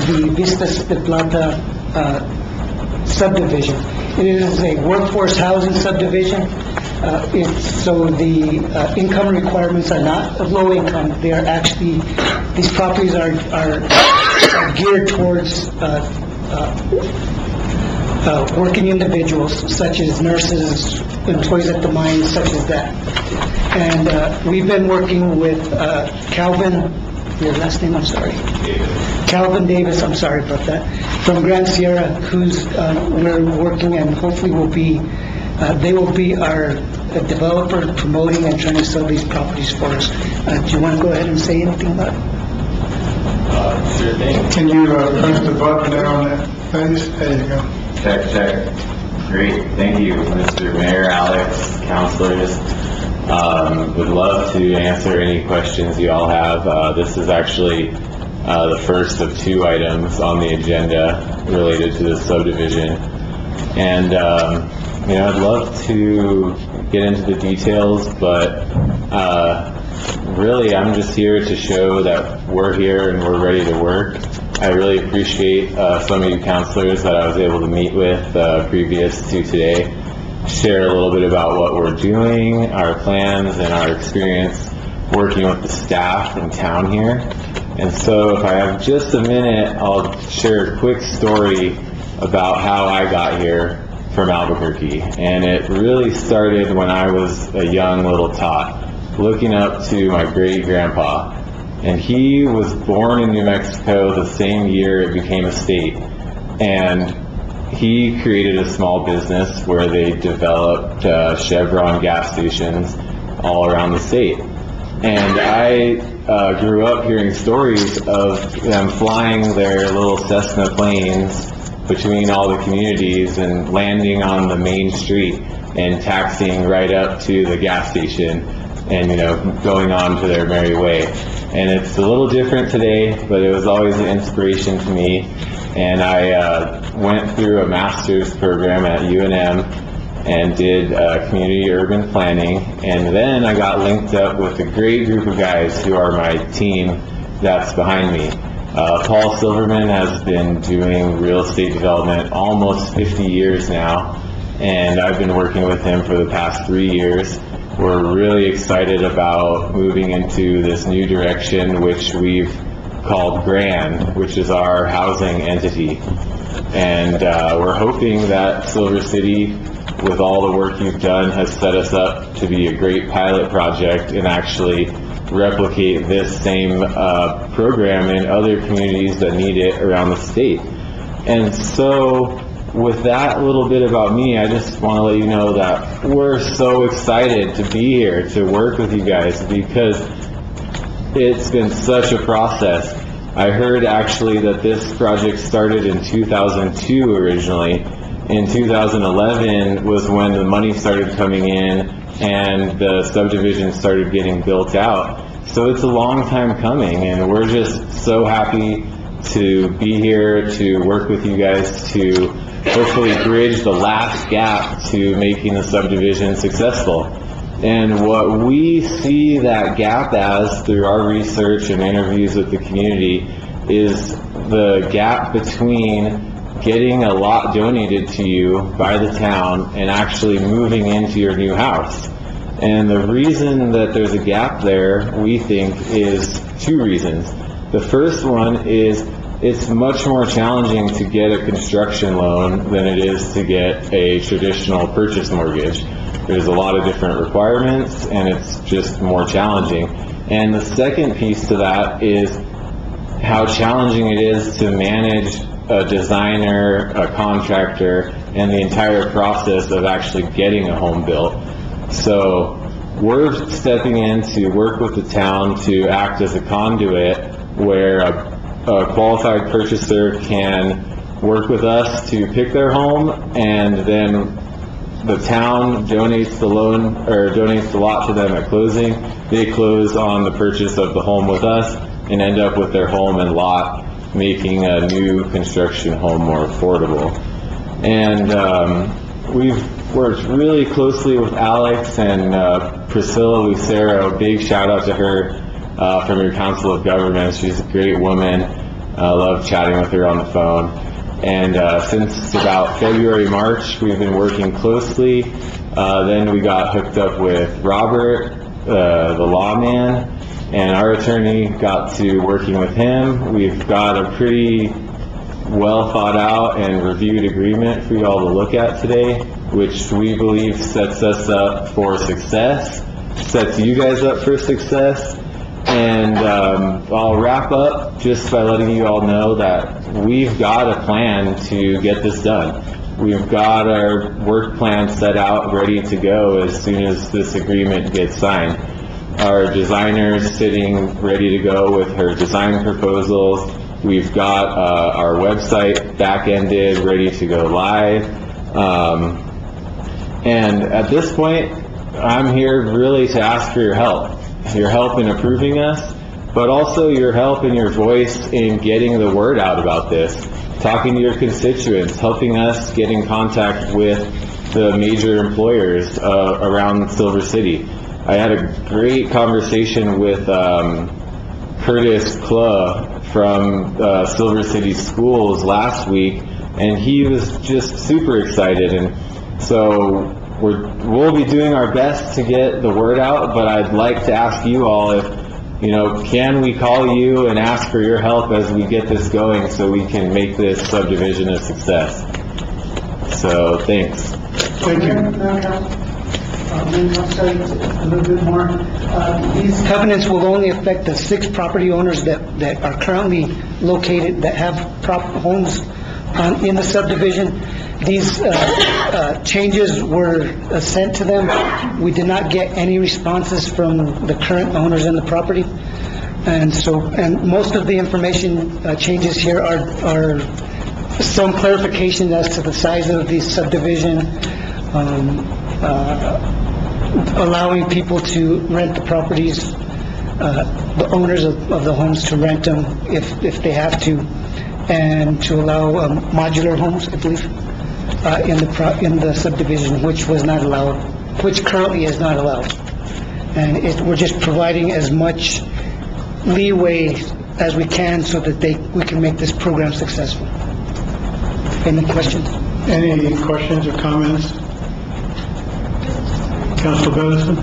the Vistas de Plata subdivision. It is a workforce housing subdivision. So the income requirements are not of low income. They are actually, these properties are geared towards working individuals, such as nurses, employees at the mines, such as that. And we've been working with Calvin, your last name, I'm sorry. Calvin Davis, I'm sorry about that, from Grand Sierra, who's, we're working and hopefully will be, they will be our developer promoting and trying to sell these properties for us. Do you want to go ahead and say anything about it? Sure thing. Can you press the button there on that face? There you go. Check. Great. Thank you, Mr. Mayor, Alex, councilors. Would love to answer any questions you all have. This is actually the first of 2 items on the agenda related to the subdivision. And, I'd love to get into the details, but really I'm just here to show that we're here and we're ready to work. I really appreciate some of you counselors that I was able to meet with previous to today, share a little bit about what we're doing, our plans, and our experience working with the staff in town here. And so if I have just a minute, I'll share a quick story about how I got here from Albuquerque. And it really started when I was a young little tot, looking up to my great-grandpa. And he was born in New Mexico the same year it became a state. And he created a small business where they developed Chevron gas stations all around the state. And I grew up hearing stories of them flying their little Cessna planes between all the communities and landing on the main street and taxiing right up to the gas station and, going on to their merry way. And it's a little different today, but it was always an inspiration to me. And I went through a master's program at UNM and did community urban planning. And then I got linked up with a great group of guys who are my team that's behind me. Paul Silverman has been doing real estate development almost 50 years now, and I've been working with him for the past 3 years. We're really excited about moving into this new direction, which we've called GRAND, which is our housing entity. And we're hoping that Silver City, with all the work you've done, has set us up to be a great pilot project and actually replicate this same program in other communities that need it around the state. And so with that little bit about me, I just want to let you know that we're so excited to be here to work with you guys because it's been such a process. I heard actually that this project started in 2002 originally. In 2011 was when the money started coming in and the subdivision started getting built out. So it's a long time coming, and we're just so happy to be here to work with you guys to hopefully bridge the last gap to making the subdivision successful. And what we see that gap as through our research and interviews with the community is the gap between getting a lot donated to you by the town and actually moving into your new house. And the reason that there's a gap there, we think, is two reasons. The first one is it's much more challenging to get a construction loan than it is to get a traditional purchase mortgage. There's a lot of different requirements, and it's just more challenging. And the second piece to that is how challenging it is to manage a designer, a contractor, and the entire process of actually getting a home built. So we're stepping in to work with the town to act as a conduit where a qualified purchaser can work with us to pick their home, and then the town donates the loan or donates the lot to them at closing. They close on the purchase of the home with us and end up with their home and lot, making a new construction home more affordable. And we've worked really closely with Alex and Priscilla Lucero. Big shout out to her from your Council of Governments. She's a great woman. I love chatting with her on the phone. And since about February, March, we've been working closely. Then we got hooked up with Robert, the lawman, and our attorney got to working with him. We've got a pretty well thought out and reviewed agreement for you all to look at today, which we believe sets us up for success, sets you guys up for success. And I'll wrap up just by letting you all know that we've got a plan to get this done. We've got our work plan set out, ready to go as soon as this agreement gets signed. Our designer's sitting ready to go with her design proposals. We've got our website back-ended, ready to go live. And at this point, I'm here really to ask for your help in approving us, but also your help and your voice in getting the word out about this, talking to your constituents, helping us get in contact with the major employers around Silver City. I had a great conversation with Curtis Kla from Silver City Schools last week, and he was just super excited. And so we'll be doing our best to get the word out, but I'd like to ask you all if, can we call you and ask for your help as we get this going so we can make this subdivision a success? So, thanks. Thank you. Maybe I'll say a little bit more. These covenants will only affect the 6 property owners that are currently located, that have homes in the subdivision. These changes were sent to them. We did not get any responses from the current owners in the property. And most of the information changes here are some clarification as to the size of the subdivision, allowing people to rent the properties, the owners of the homes to rent them if they have to, and to allow modular homes, I believe, in the subdivision, which was not allowed, which currently is not allowed. And we're just providing as much leeway as we can so that we can make this program successful. Any questions? Any questions or comments? Councilor Benison?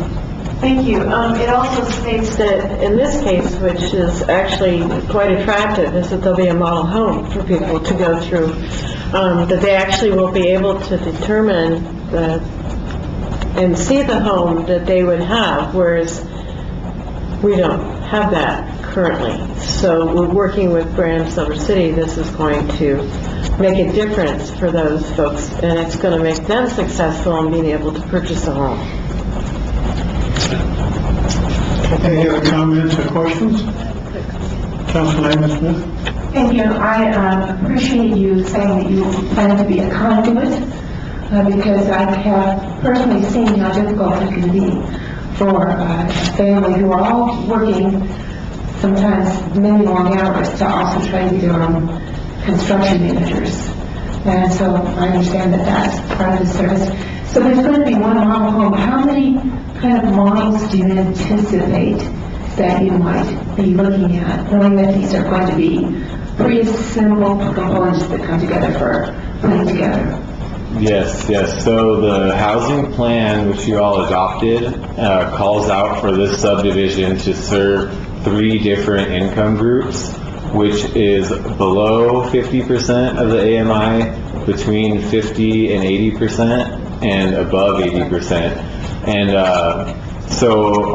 Thank you. It also states that in this case, which is actually quite attractive, is that there'll be a model home for people to go through, that they actually will be able to determine and see the home that they would have, whereas we don't have that currently. So we're working with Brand Silver City. This is going to make a difference for those folks, and it's going to make them successful in being able to purchase a home. Any other comments or questions? Councilman Smith? Thank you. I appreciate you saying that you plan to be a conduit, because I have personally seen how difficult it can be for a family who are all working sometimes many long hours to also try to be their own construction managers. And so I understand that that's part of the service. So there's going to be one model home. How many kind of models do you anticipate that you might be looking at, knowing that these are going to be pretty simple components that come together for putting together? Yes. So the housing plan, which you all adopted, calls out for this subdivision to serve 3 different income groups, which is below 50% of the AMI, between 50 and 80%, and above 80%. And so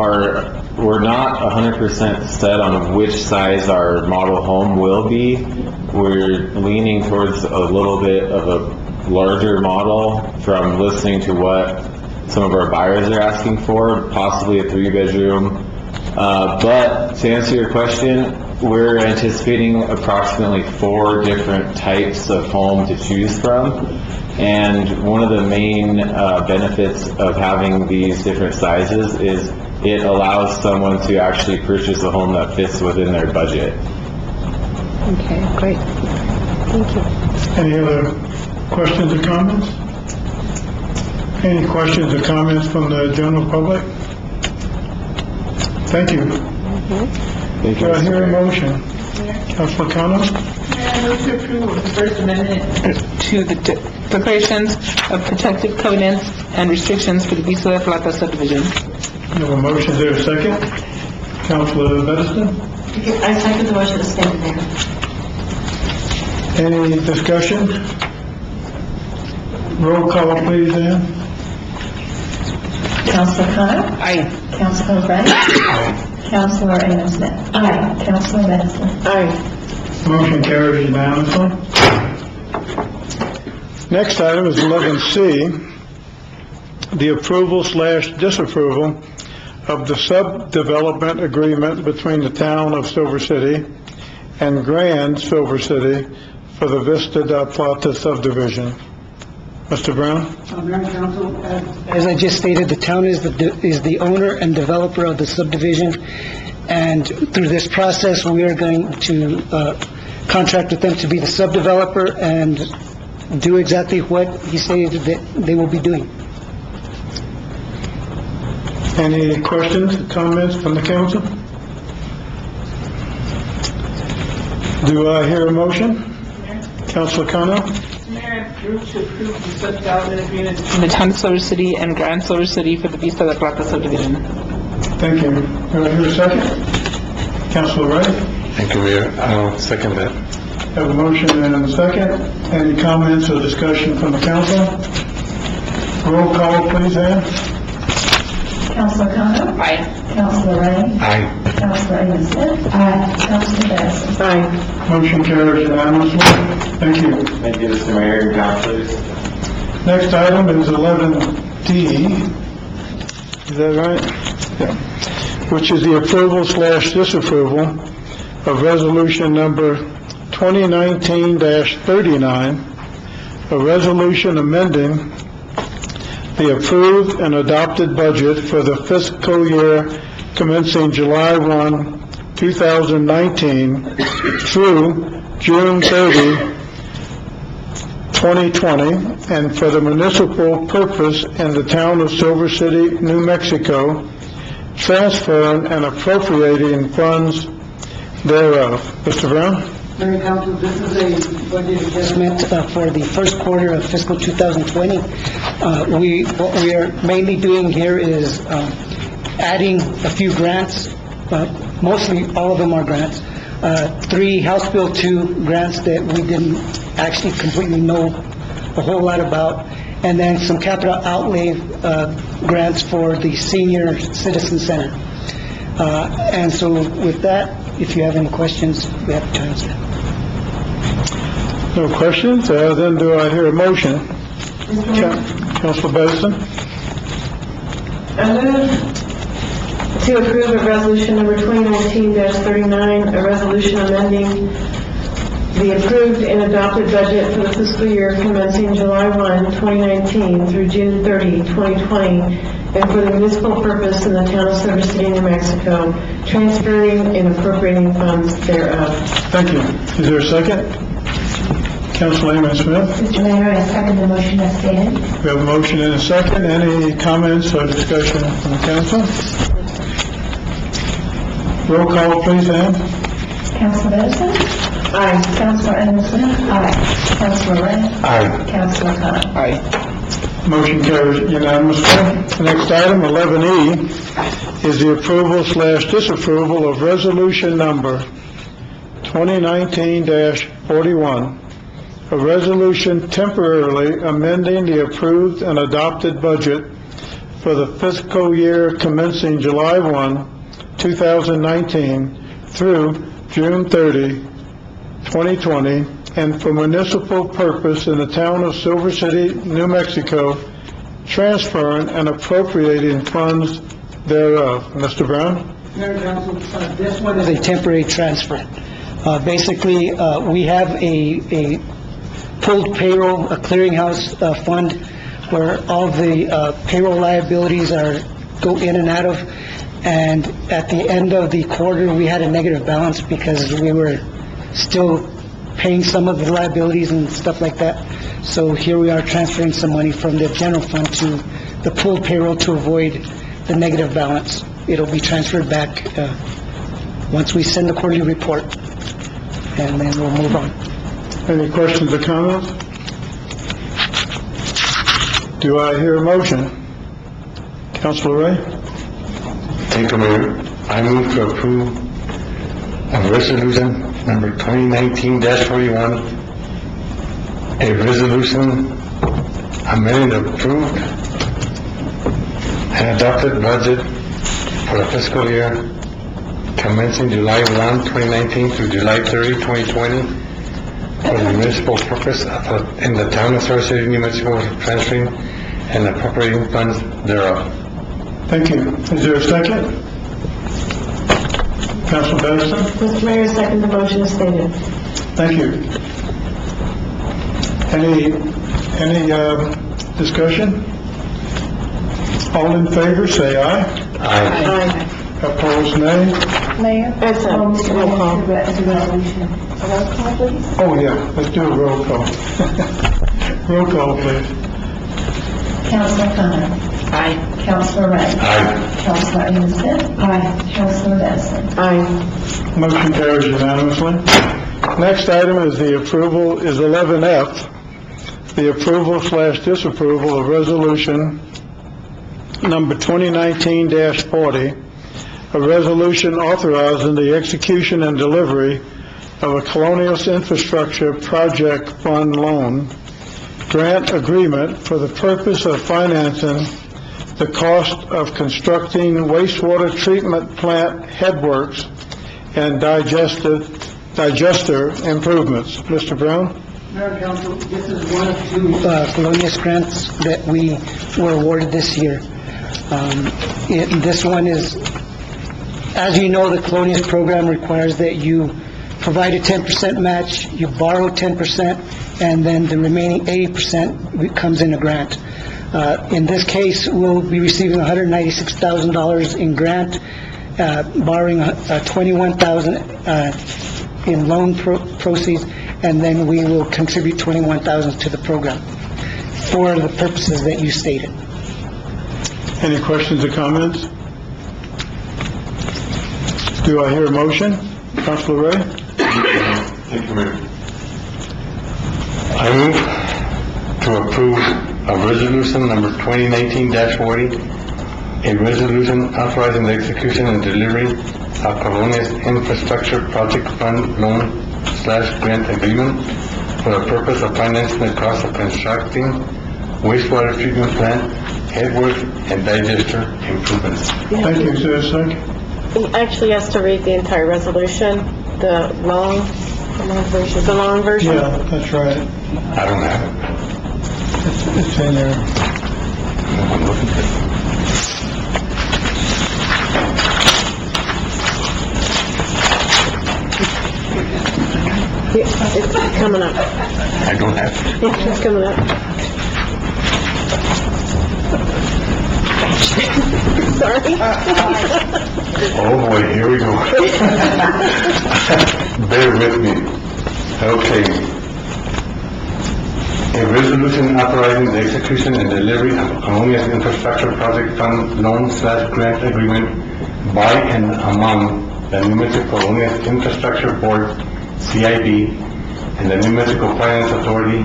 we're not 100% set on which size our model home will be. We're leaning towards a little bit of a larger model from listening to what some of our buyers are asking for, possibly a 3-bedroom. But to answer your question, we're anticipating approximately 4 different types of home to choose from. And one of the main benefits of having these different sizes is it allows someone to actually purchase a home that fits within their budget. Okay, great. Thank you. Any other questions or comments? Any questions or comments from the general public? Thank you. Thank you, Do I hear a Mr. Mayor. motion? Councilor Kano? I move to approve the First Amendment to the declarations of protective covenants and restrictions for the Vista de Plata subdivision. You have a motion, is there a second? Councilor Medicine? I second the motion as stated there. Any discussion? Roll call, please, Ann. Councilor Kano? Aye. Councilor Brett? Councilor Amos Smith? Aye. Councilor Medicine? Aye. Motion carries unanimously. Next item is 11C, the approval/disapproval of the subdevelopment agreement between the town of Silver City and Grand Silver City for the Vista de Plata subdivision. Mr. Brown? Mayor and Council, as I just stated, the town is the owner and developer of the subdivision, and through this process, we are going to contract with them to be the subdeveloper and do exactly what he stated that they will be doing. Any questions, comments from the council? Do I hear a motion? Councilor Kano? Mayor, I move to approve the subdevelopment agreement between the town of Silver City and Grand Silver City for the Vista de Plata subdivision. Thank you. Do I hear a second? Councilor Wright? Thank you, Mayor. I'll second that. Have a motion and a second. Any comments or discussion from the council? Roll call, please, Ann. Councilor Kano? Aye. Councilor Ray? Aye. Councilor Amos Smith? Aye. Councilor Medicine? Aye. Motion carries unanimously. Thank you. Thank you, Mr. Mayor and councilors. Next item is 11D. Is that right? Yeah. Which is the approval/disapproval of resolution number 2019-39, a resolution amending the approved and adopted budget for the fiscal year commencing July 1, 2019 through June 30, 2020, and for the municipal purpose in the town of Silver City, New Mexico, transferring and appropriating funds thereof. Mr. Brown? Mayor and Council, this is a budget adjustment for the first quarter of fiscal 2020. What we are mainly doing here is adding a few grants, mostly all of them are grants, 3 House Bill 2 grants that we didn't actually completely know a whole lot about, and then some capital outlay grants for the Senior Citizen Center. And so with that, if you have any questions, we have to answer them. No questions? Then do I hear a motion? Councilor Benson? I move to approve of resolution number 2019-39, a resolution amending the approved and adopted budget for the fiscal year commencing July 1, 2019 through June 30, 2020, and for the municipal purpose in the town of Silver City, New Mexico, transferring and appropriating funds thereof. Thank you. Is there a second? Councilor Lehman Smith? Mr. Mayor, I second the motion as stated. We have a motion and a second. Any comments or discussion from the council? Roll call, please, Ann. Councilor Benson? Aye. Councilor Anderson? Aye. Councilor Ray? Aye. Councilor Con? Motion carries unanimously. The next item, 11E, is the approval/disapproval of resolution number 2019-41, a resolution temporarily amending the approved and adopted budget for the fiscal year commencing July 1, 2019 through June 30, 2020, and for municipal purpose in the town of Silver City, New Mexico, transferring and appropriating funds thereof. Mr. Brown? Mayor, Council, this one is a temporary transfer. Basically, we have a pulled payroll, a clearinghouse fund where all the payroll liabilities go in and out of, and at the end of the quarter, we had a negative balance because we were still paying some of the liabilities and stuff like that. So here we are transferring some money from the general fund to the pooled payroll to avoid the negative balance. It'll be transferred back once we send the quarterly report, and then we'll move on. Any questions or comments? Do I hear a motion? Councilor Ray? Thank you, Mayor. I move to approve of resolution number 2019-41, a resolution amending the approved and adopted budget for the fiscal year commencing July 1, 2019 through July 30, 2020, for the municipal purpose in the town of Silver City, New Mexico, transferring and appropriating funds thereof. Thank you. Is there a second? Councilor Benson? Mr. Mayor, I second the motion as stated. Thank you. Any discussion? All in favor, say aye. Aye. Opposed, nay. Mayor? That's a roll call. As a resolution. A roll call, please? Oh, yeah, let's do a roll call. Roll call, please. Councilor Con? Aye. Councilor Ray? Aye. Councilor Anderson? Aye. Councilor Benson? Aye. Motion carries unanimously. Next item is 11F, the approval/disapproval of resolution number 2019-40, a resolution authorizing the execution and delivery of a Colonial Infrastructure Project Fund loan grant agreement for the purpose of financing the cost of constructing wastewater treatment plant headworks and digester improvements. Mr. Brown? Mayor and Council, this is one of two Colonias grants that we were awarded this year. This one is, as you know, the Colonias program requires that you provide a 10% match, you borrow 10%, and then the remaining 80% comes in a grant. In this case, we'll be receiving $196,000 in grant, borrowing $21,000 in loan proceeds, and then we will contribute $21,000 to the program for the purposes that you stated. Any questions or comments? Do I hear a motion? Councilor Ray? Thank you, Mayor. I move to approve of resolution number 2019-40, a resolution authorizing the execution and delivery of Colonias Infrastructure Project Fund loan/grant agreement for the purpose of financing the cost of constructing wastewater treatment plant, headwork, and digester improvements. Thank you. Is there a second? He actually has to read the entire resolution, the long The long version? Yeah, that's right. I don't have it. It's in there. I'm looking for it. It's coming up. I don't have it. It's coming up. Sorry. Oh boy, here we go. Bear with me. Okay. A resolution authorizing the execution and delivery of Colonial Infrastructure Project Fund loan/grant agreement by and among the New Mexico Colonial Infrastructure Board, CIB, and the New Mexico Finance Authority,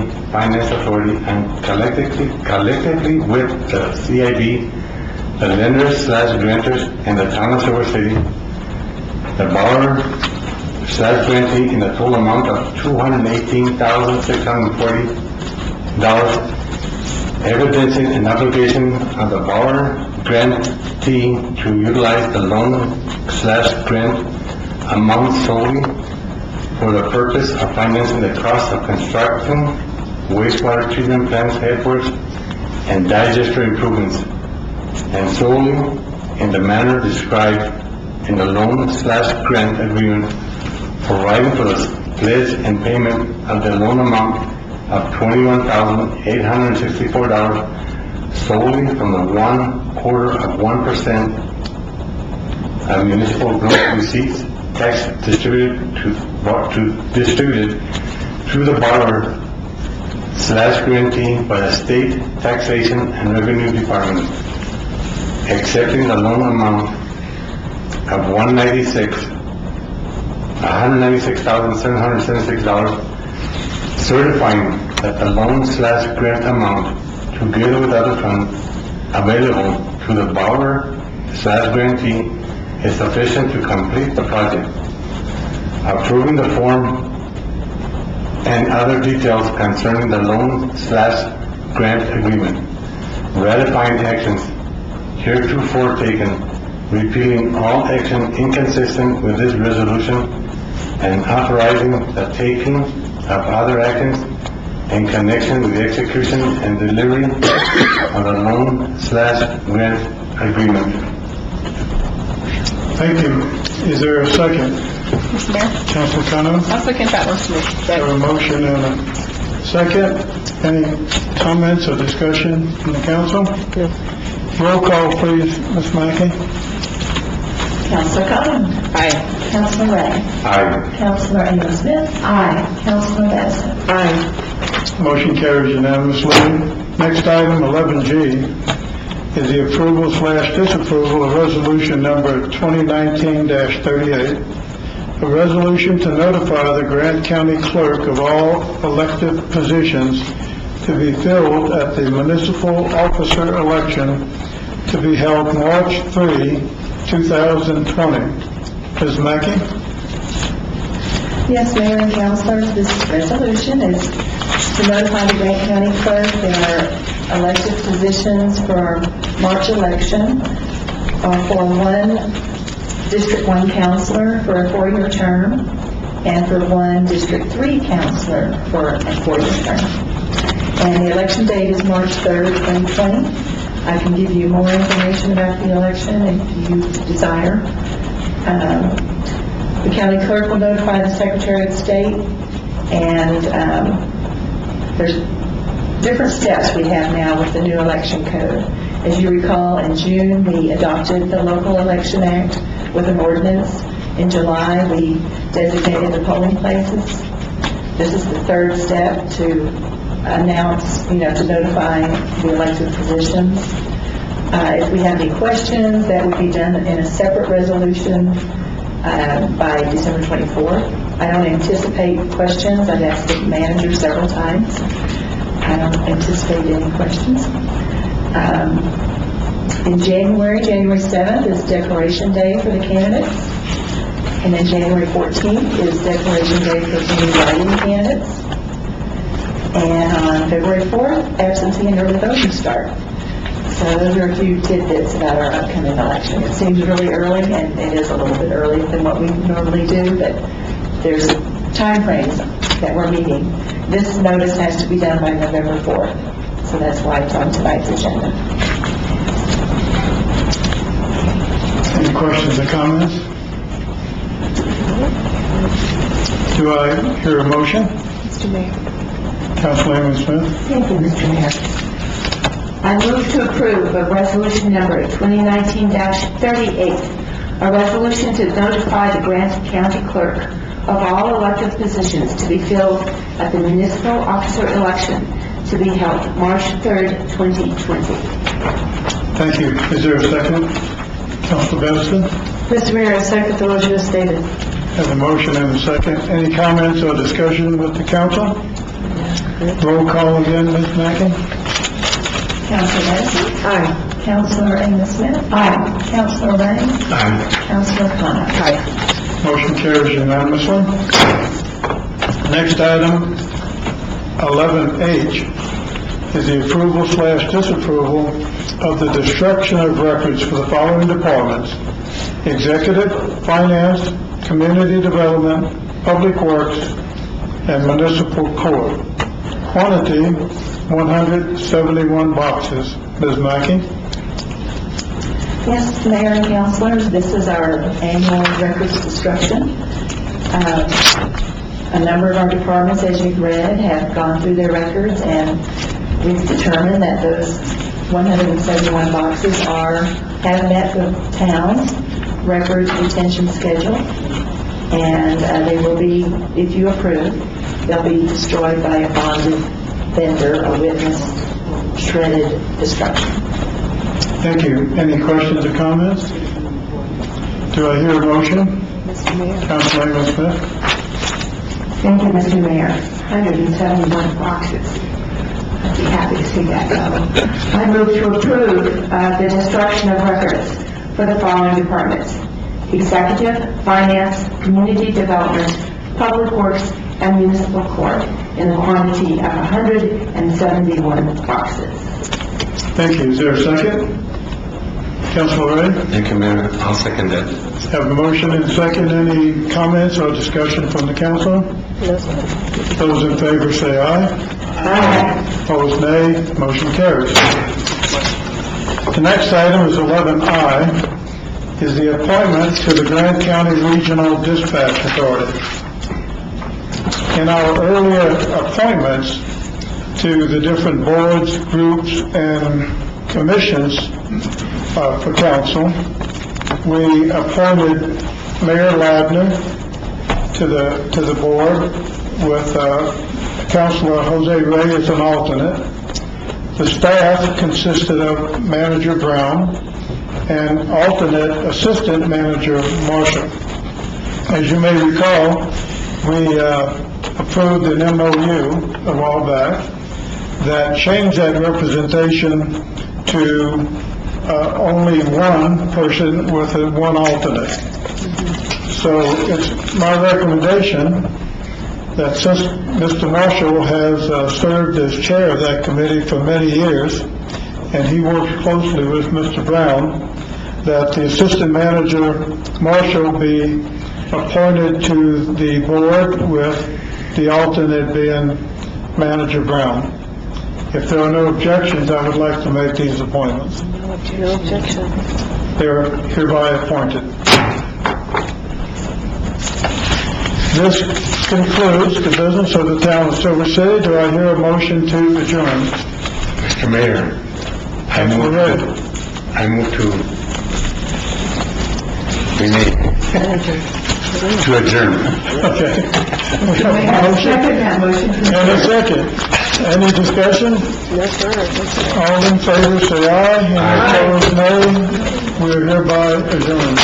and collectively with the CIB, the lenders/grantors, and the town of Silver City, the borrower/grantee in the total amount of $218,640, evidencing an obligation of the borrower grantee to utilize the loan/grant amount solely for the purpose of financing the cost of constructing wastewater treatment plants, headworks, and digester improvements, and solely in the manner described in the loan/grant agreement, providing for the pledge and payment of the loan amount of $21,864 solely from the 1/4% of municipal gross receipts, tax distributed to the borrower/grantee by the state taxation and revenue department, accepting the loan amount of $196,776, certifying that the loan/grant amount, together with other funds available to the borrower/grantee, is sufficient to complete the project, approving the form and other details concerning the loan/grant agreement, ratifying actions heretofore taken, repealing all action inconsistent with this resolution, and authorizing the taking of other actions in connection with the execution and delivery of the loan/grant agreement. Thank you. Is there a second? Mr. Mayor, Councilor Kano? I'll second that one, too. I have a motion and a second. Any comments or discussion from the council? Roll call, please, Ms. Mackey. Councilor Cullen. Aye. Councilor Ray. Aye. Councilor Amos Smith. Aye. Councilor Madison. Aye. Motion carries unanimously. Next item, 11G, is the approval/disapproval of resolution number 2019-38, a resolution to notify the Grant County Clerk of all elected positions to be filled at the municipal officer election to be held March 3, 2020. Ms. Mackey? Yes, Mayor and Councilors, this resolution is to notify the Grant County Clerk their elected positions for our March election for one District 1 Councilor for a 4-year term and for one District 3 Councilor for a 4-year term. And the election date is March 3rd, 2020. I can give you more information about the election if you desire. The county clerk will notify the Secretary of State, and there's different steps we have now with the new election code. As you recall, in June, we adopted the Local Election Act with an ordinance. In July, we designated the polling places. This is the third step to announce, to notify the elected positions. If we have any questions, that would be done in a separate resolution by December 24th. I don't anticipate questions. I've asked the manager several times. I don't anticipate any questions. In January 7th is Declaration Day for the candidates. And then January 14th is Declaration Day for any writing candidates. And on February 4th, absentee and early voting start. So those are a few tidbits about our upcoming election. It seems really early, and it is a little bit early than what we normally do, but there's timeframes that we're meeting. This notice has to be done by November 4th, so that's why it's on tonight's agenda. Any questions or comments? Do I hear a motion? Mr. Mayor. Councilwoman Smith? Thank you, Mr. Mayor. I move to approve of resolution number 2019-38, a resolution to notify the Grant County Clerk of all elected positions to be filled at the municipal officer election to be held March 3rd, 2020. Thank you. Is there a second? Council Benson? Mr. Mayor, I second the motion as stated. Have a motion and a second. Any comments or discussion with the council? Roll call again, Ms. Mackey? Councilor Madison? Aye. Councilor Amos Smith? Aye. Councilor Ray? Aye. Councilor Khanna? Motion carries unanimously. Next item, 11H, is the approval/disapproval of the destruction of records for the following departments: Executive, Finance, Community Development, Public Works, and Municipal Court. Quantity, 171 boxes. Ms. Mackey? Yes, Mayor and Councilors, this is our annual records destruction. A number of our departments, as you've read, have gone through their records, and we've determined that those 171 boxes have met the town's record retention schedule, and they will be, if you approve, they'll be destroyed by a bonded vendor, a witness, shredded destruction. Thank you. Any questions or comments? Do I hear a motion? Mr. Mayor. Councilwoman Smith? Thank you, Mr. Mayor. 171 boxes. I'd be happy to see that go. I move to approve the destruction of records for the following departments: Executive, Finance, Community Development, Public Works, and Municipal Court in the quantity of 171 boxes. Thank you. Is there a second? Councilor Ray? Thank you, Mayor. I'll second that. Have a motion and a second. Any comments or discussion from the council? Those in favor say aye. Aye. Opposed, nay. Motion carries. The next item is 11I, is the appointment to the Grant County Regional Dispatch Authority. In our earlier appointments to the different boards, groups, and commissions for council, we appointed Mayor Ladner to the board with Councilor Jose Ray as an alternate. The staff consisted of Manager Brown and alternate Assistant Manager Marshall. As you may recall, we approved an MOU a while back that changed that representation to only one person with one alternate. So it's my recommendation that since Mr. Marshall has served as chair of that committee for many years, and he works closely with Mr. Brown, that the Assistant Manager Marshall be appointed to the board with the alternate being Manager Brown. If there are no objections, I would like to make these appointments. No objection. They're hereby appointed. This concludes the business of the town of Silver City. Do I hear a motion to adjourn? Mr. Mayor, I move to adjourn. Okay. Second that motion. And a second. Any discussion? Yes, sir. All in favor, say aye. Any opposed, nay. We are hereby adjourned.